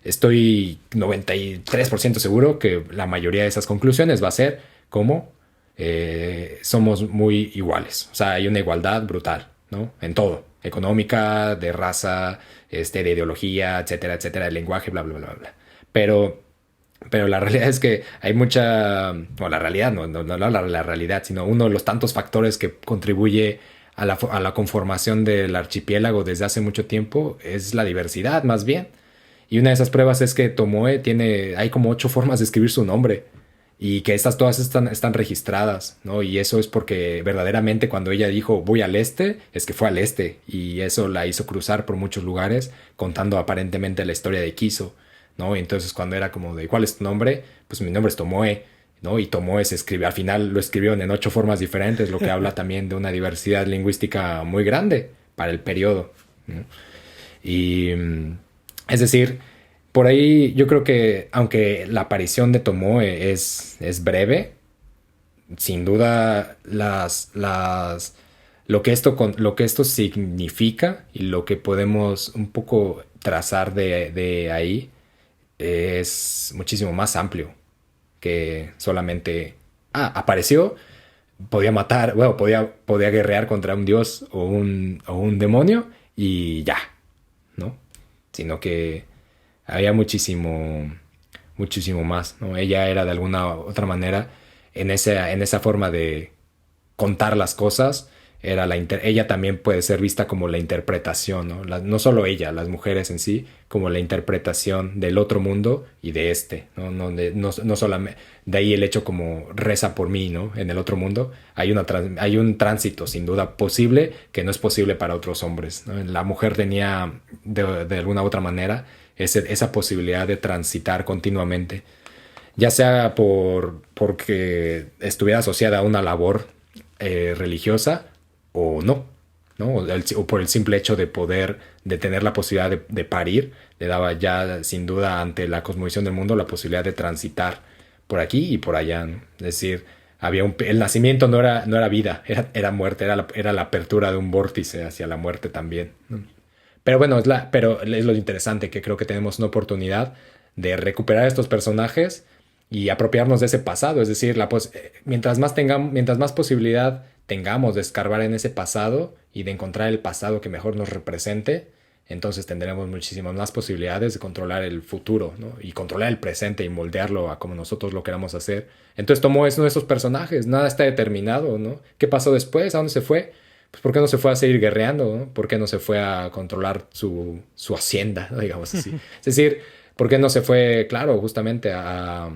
estoy 93% seguro que la mayoría de esas conclusiones va a ser como somos muy iguales. O sea, hay una igualdad brutal, ¿no? En todo. Económica, de raza, de ideología, etcétera, etcétera, de lenguaje, bla, bla, bla, bla. Pero, pero la realidad es que hay mucha... No, la realidad, no la realidad, sino uno de los tantos factores que contribuye a la conformación del archipiélago desde hace mucho tiempo es la diversidad, más bien. Y una de esas pruebas es que Tomoe tiene, hay como 8 formas de escribir su nombre y que estas todas están registradas, ¿no? Y eso es porque verdaderamente cuando ella dijo voy al este, es que fue al este y eso la hizo cruzar por muchos lugares contando aparentemente la historia de Kiso, ¿no? Y entonces cuando era como de ¿cuál es tu nombre? Pues mi nombre es Tomoe, ¿no? Y Tomoe se escribe, al final lo escribieron en 8 formas diferentes, lo que habla también de una diversidad lingüística muy grande para el periodo, ¿no? Y es decir, por ahí yo creo que aunque la aparición de Tomoe es breve, sin duda lo que esto significa y lo que podemos un poco trazar de ahí es muchísimo más amplio que solamente, apareció, podía matar, bueno, podía guerrear contra un dios o un demonio y ya, ¿no? Sino que había muchísimo más, ¿no? Ella era de alguna otra manera, en esa forma de contar las cosas, ella también puede ser vista como la interpretación, ¿no? No solo ella, las mujeres en sí, como la interpretación del otro mundo y de este, ¿no? No solamente, de ahí el hecho como reza por mí, ¿no? En el otro mundo hay un tránsito sin duda posible que no es posible para otros hombres, ¿no? La mujer tenía de alguna u otra manera esa posibilidad de transitar continuamente, ya sea porque estuviera asociada a una labor religiosa o no, ¿no? O por el simple hecho de tener la posibilidad de parir, le daba ya sin duda ante la cosmovisión del mundo la posibilidad de transitar por aquí y por allá, ¿no? Es decir, el nacimiento no era vida, era muerte, era la apertura de un vórtice hacia la muerte también, ¿no? Pero bueno, pero es lo interesante que creo que tenemos una oportunidad de recuperar estos personajes y apropiarnos de ese pasado. Es decir, mientras más posibilidad tengamos de escarbar en ese pasado y de encontrar el pasado que mejor nos represente, entonces tendremos muchísimas más posibilidades de controlar el futuro, ¿no? Y controlar el presente y moldearlo a como nosotros lo queramos hacer. Entonces Tomo es uno de esos personajes, nada está determinado, ¿no? ¿Qué pasó después? ¿A dónde se fue? Pues ¿por qué no se fue a seguir guerreando, ¿no? ¿Por qué no se fue a controlar su hacienda, ¿no? Digamos así? Es decir, ¿por qué no se fue, claro, justamente a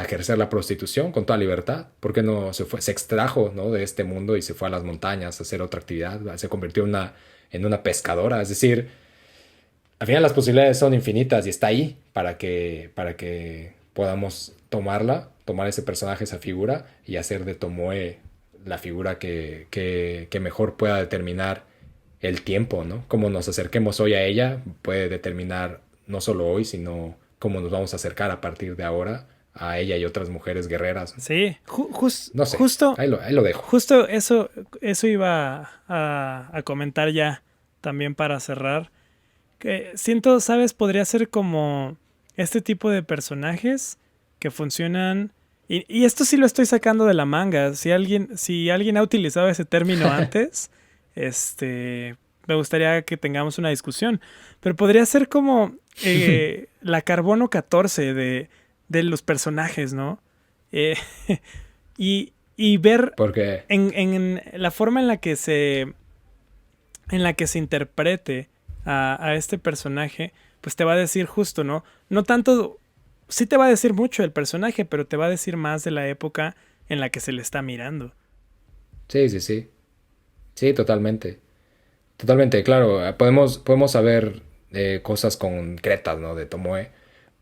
ejercer la prostitución con toda libertad? ¿Por qué no se extrajo, ¿no? De este mundo y se fue a las montañas a hacer otra actividad? Se convirtió en una pescadora. Es decir, al final las posibilidades son infinitas y está ahí para que podamos tomar ese personaje, esa figura y hacer de Tomoe la figura que mejor pueda determinar el tiempo, ¿no? Cómo nos acerquemos hoy a ella puede determinar no solo hoy, sino cómo nos vamos a acercar a partir de ahora a ella y otras mujeres guerreras. Sí, No sé, justo, ahí lo dejo. justo eso iba a comentar ya también para cerrar. Que siento, ¿sabes? Podría ser como este tipo de personajes que funcionan. Y esto sí lo estoy sacando de la manga. Si alguien ha utilizado ese término antes, me gustaría que tengamos una discusión. Pero podría ser como la carbono 14 de los personajes, ¿no? Eh, y ver Porque en la forma en la que se interprete a este personaje, pues te va a decir justo, ¿no? No tanto, sí te va a decir mucho el personaje, pero te va a decir más de la época en la que se le está mirando. sí, totalmente. Totalmente, claro. Podemos saber cosas concretas, ¿no? De Tomoe,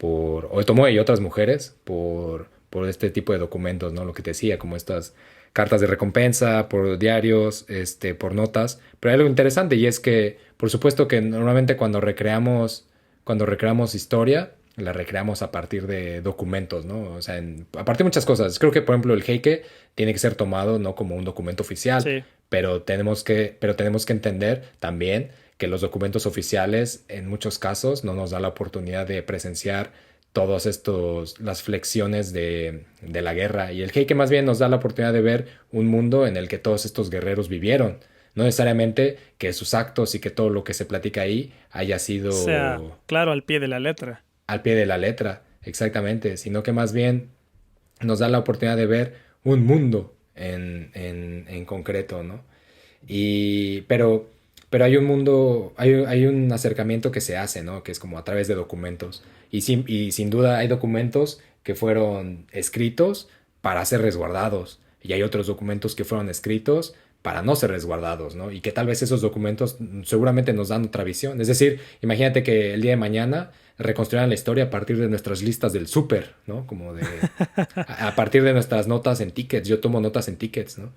o de Tomoe y otras mujeres, por este tipo de documentos, ¿no? Lo que te decía, como estas cartas de recompensa, por diarios, por notas. Pero hay algo interesante y es que, por supuesto que normalmente cuando recreamos historia, la recreamos a partir de documentos, ¿no? O sea, a partir de muchas cosas. Creo que, por ejemplo, el Heike tiene que ser tomado no como un documento oficial, Sí, pero tenemos que entender también que los documentos oficiales en muchos casos no nos da la oportunidad de presenciar las flexiones de la guerra. Y el Heike más bien nos da la oportunidad de ver un mundo en el que todos estos guerreros vivieron. No necesariamente que sus actos y que todo lo que se platica ahí haya o sea, sido claro, al pie de la letra. al pie de la letra, exactamente, sino que más bien nos da la oportunidad de ver un mundo en concreto, ¿no? Pero hay un mundo, hay un acercamiento que se hace, ¿no? Que es como a través de documentos. Y sin duda hay documentos que fueron escritos para ser resguardados. Y hay otros documentos que fueron escritos para no ser resguardados, ¿no? Y que tal vez esos documentos seguramente nos dan otra visión. Es decir, imagínate que el día de mañana reconstruyan la historia a partir de nuestras listas del súper, ¿no? Como de a partir de nuestras notas en tickets. Yo tomo notas en tickets, ¿no?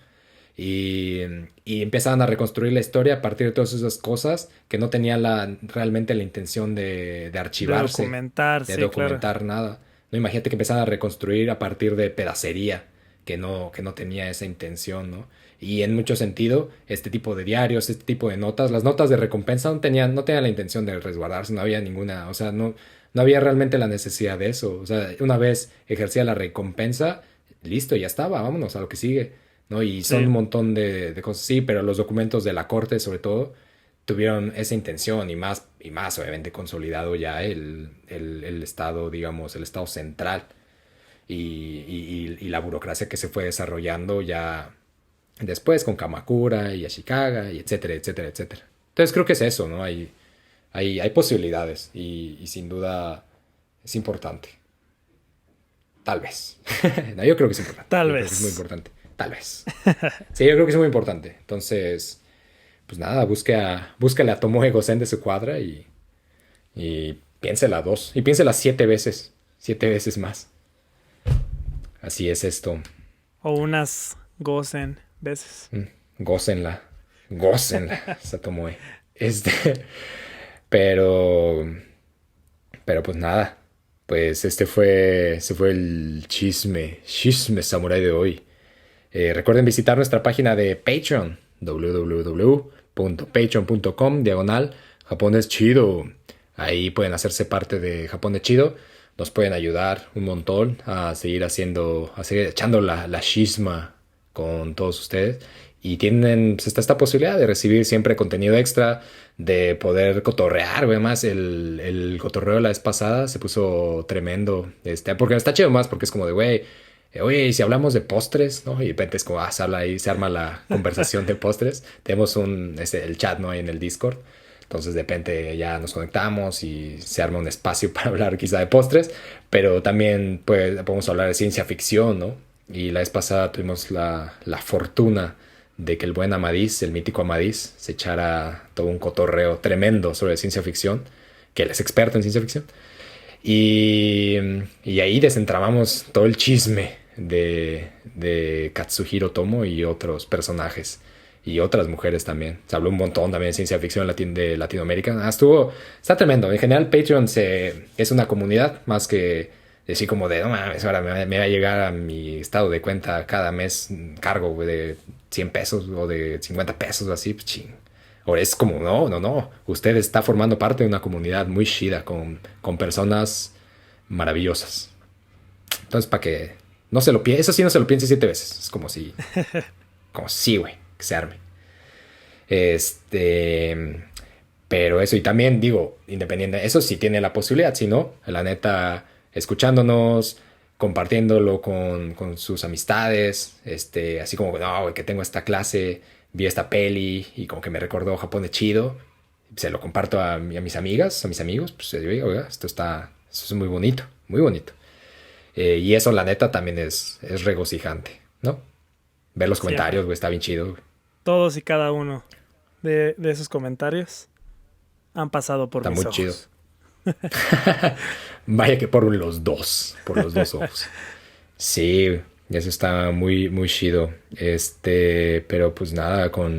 Y, y empezaban a reconstruir la historia a partir de todas esas cosas que no tenían realmente la intención de De archivarse, documentar, de sí, claro. documentar nada. No, imagínate que empezaban a reconstruir a partir de pedacería que no tenía esa intención, ¿no? Y en mucho sentido, este tipo de diarios, este tipo de notas, las notas de recompensa no tenían la intención de resguardarse, no había ninguna, o sea, no había realmente la necesidad de eso. O sea, una vez ejercía la recompensa, listo, ya estaba, vámonos a lo que sigue, ¿no? Y son Sí, un montón de cosas, sí, pero los documentos de la corte, sobre todo, tuvieron esa intención y más obviamente consolidado ya el Estado, digamos, el Estado central y la burocracia que se fue desarrollando ya después con Kamakura y Ashikaga y etcétera, etcétera, etcétera. Entonces creo que es eso, ¿no? Hay posibilidades y sin duda es importante. Tal vez. No, yo creo que es importante. tal Yo creo que es muy vez. importante. Tal vez. Sí, yo creo que es muy importante. Entonces, pues nada, búscale a Tomoe Gozen de su cuadra y piénsela dos. Y piénsela 7 veces. 7 veces más. Así es esto. O unas gocen veces. Gócenla. Gócenla, Satomoe. Este. Pero. Pero pues nada. Pues ese fue el chisme samurai de hoy. Recuerden visitar nuestra página de Patreon, www.patreon.com/japonés chido. Ahí pueden hacerse parte de Japón Chido. Nos pueden ayudar un montón a seguir echando la chisma con todos ustedes. Y tienen pues, esta posibilidad de recibir siempre contenido extra, de poder cotorrear, güey. Además, el cotorreo de la vez pasada se puso tremendo. Porque está chido más, porque es como de, güey, oye, y si hablamos de postres, ¿no? Y de repente es como, se habla ahí, se arma la conversación de postres. Tenemos el chat, ¿no? Ahí en el Discord. Entonces de repente ya nos conectamos y se arma un espacio para hablar quizá de postres, pero también pues, podemos hablar de ciencia ficción, ¿no? Y la vez pasada tuvimos la fortuna de que el buen Amadís, el mítico Amadís, se echara todo un cotorreo tremendo sobre ciencia ficción, que él es experto en ciencia ficción. Y, y ahí desentramamos todo el chisme de Katsuhiro Tomo y otros personajes. Y otras mujeres también. Se habló un montón también de ciencia ficción de Latinoamérica. Está tremendo. En general, Patreon es una comunidad más que decir como de, no mames, ahora me va a llegar a mi estado de cuenta cada mes cargo güey, de 100 pesos o de 50 pesos o así. Pues, ching. Ahora es como, no, no, no. Usted está formando parte de una comunidad muy chida con personas maravillosas. Entonces, para que no se lo piense, eso sí no se lo piense 7 veces. Es como si, güey, que se arme. Este, pero eso, y también digo, independiente, eso sí tiene la posibilidad, si no, la neta, escuchándonos, compartiéndolo con sus amistades, así como, no, güey, que tengo esta clase, vi esta peli y como que me recordó Japón de chido, se lo comparto a mis amigas, a mis amigos, pues yo digo, oiga, esto es muy bonito, muy bonito. Y eso, la neta, también es regocijante, ¿no? Ver los Siempre. comentarios, güey, está bien chido, güey. Todos y cada uno de esos comentarios. han pasado por Está mis muy ojos. chido. Vaya que por los dos ojos. Sí, eso está muy, muy chido. Pero pues nada, o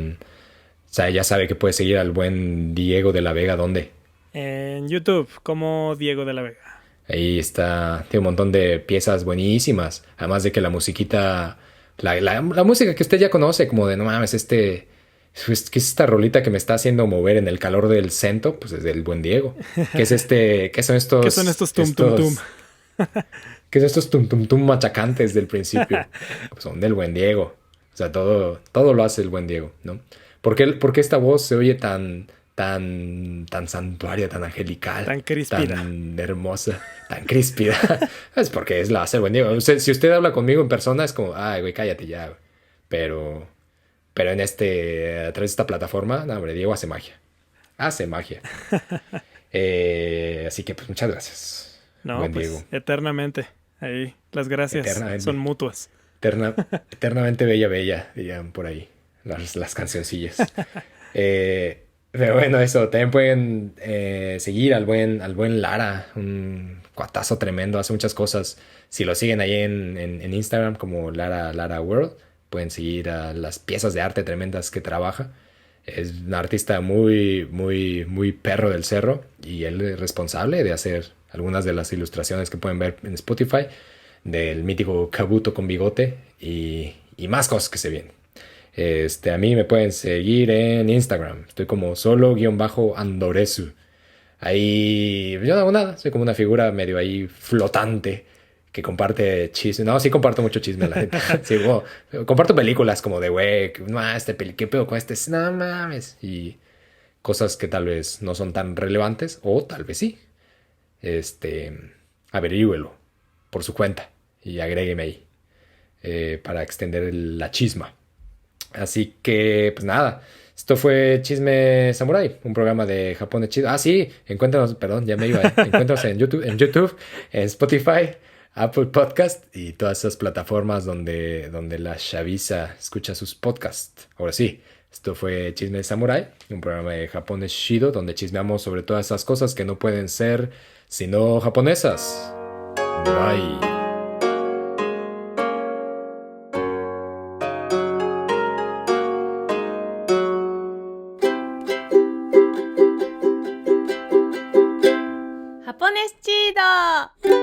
sea, ya sabe que puede seguir al buen Diego de la Vega, ¿dónde? En YouTube, como Diego de la Vega. Ahí está, tiene un montón de piezas buenísimas. Además de que la musiquita, la música que usted ya conoce, como de no mames, ¿qué es esta rolita que me está haciendo mover en el calor del cento? Pues es del buen Diego. ¿Qué son ¿Qué son estos tum tum tum? ¿Qué son estos tum tum tum machacantes del principio? Pues son del buen Diego. O sea, todo lo hace el buen Diego, ¿no? ¿Por qué esta voz se oye tan santuaria, tan angelical, Tan críspida. tan hermosa, tan críspida? Es porque la hace el buen Diego. O sea, si usted habla conmigo en persona, es como, ay, güey, cállate ya, güey. Pero, pero a través de esta plataforma, no, hombre, Diego hace magia. Hace magia. Así que, pues, muchas gracias, No, buen pues Diego. eternamente. Ahí, las gracias Eternamente. son mutuas. Eternamente bella, bella, dirían por ahí las cancioncillas. Pero bueno, eso, también pueden seguir al buen Lara, un cuatazo tremendo, hace muchas cosas. Si lo siguen ahí en Instagram como Lara World, pueden seguir a las piezas de arte tremendas que trabaja. Es un artista muy, muy, muy perro del cerro y él es responsable de hacer algunas de las ilustraciones que pueden ver en Spotify del mítico Kabuto con bigote y más cosas que se vienen. A mí me pueden seguir en Instagram. Estoy como solo-andoresu. Ahí yo no hago nada. Soy como una figura medio ahí flotante que comparte chisme. No, sí comparto mucho chisme, la gente. Sí, bueno, comparto películas como de, güey, no, ¿qué pedo con este? No mames. Y cosas que tal vez no son tan relevantes o tal vez sí. Este, Averígüelo por su cuenta y agrégueme ahí para extender la chisma. Así que, pues nada, esto fue Chisme Samurai, un programa de Japón de chisme. Ah, sí, encuéntranos, perdón, ya me iba, encuéntranos en YouTube, en Spotify, Apple Podcast y todas esas plataformas donde la chaviza escucha sus podcasts. Ahora sí, esto fue Chisme Samurai, un programa de Japón de Shido, donde chismeamos sobre todas esas cosas que no pueden ser sino japonesas. Bye. Japones chido!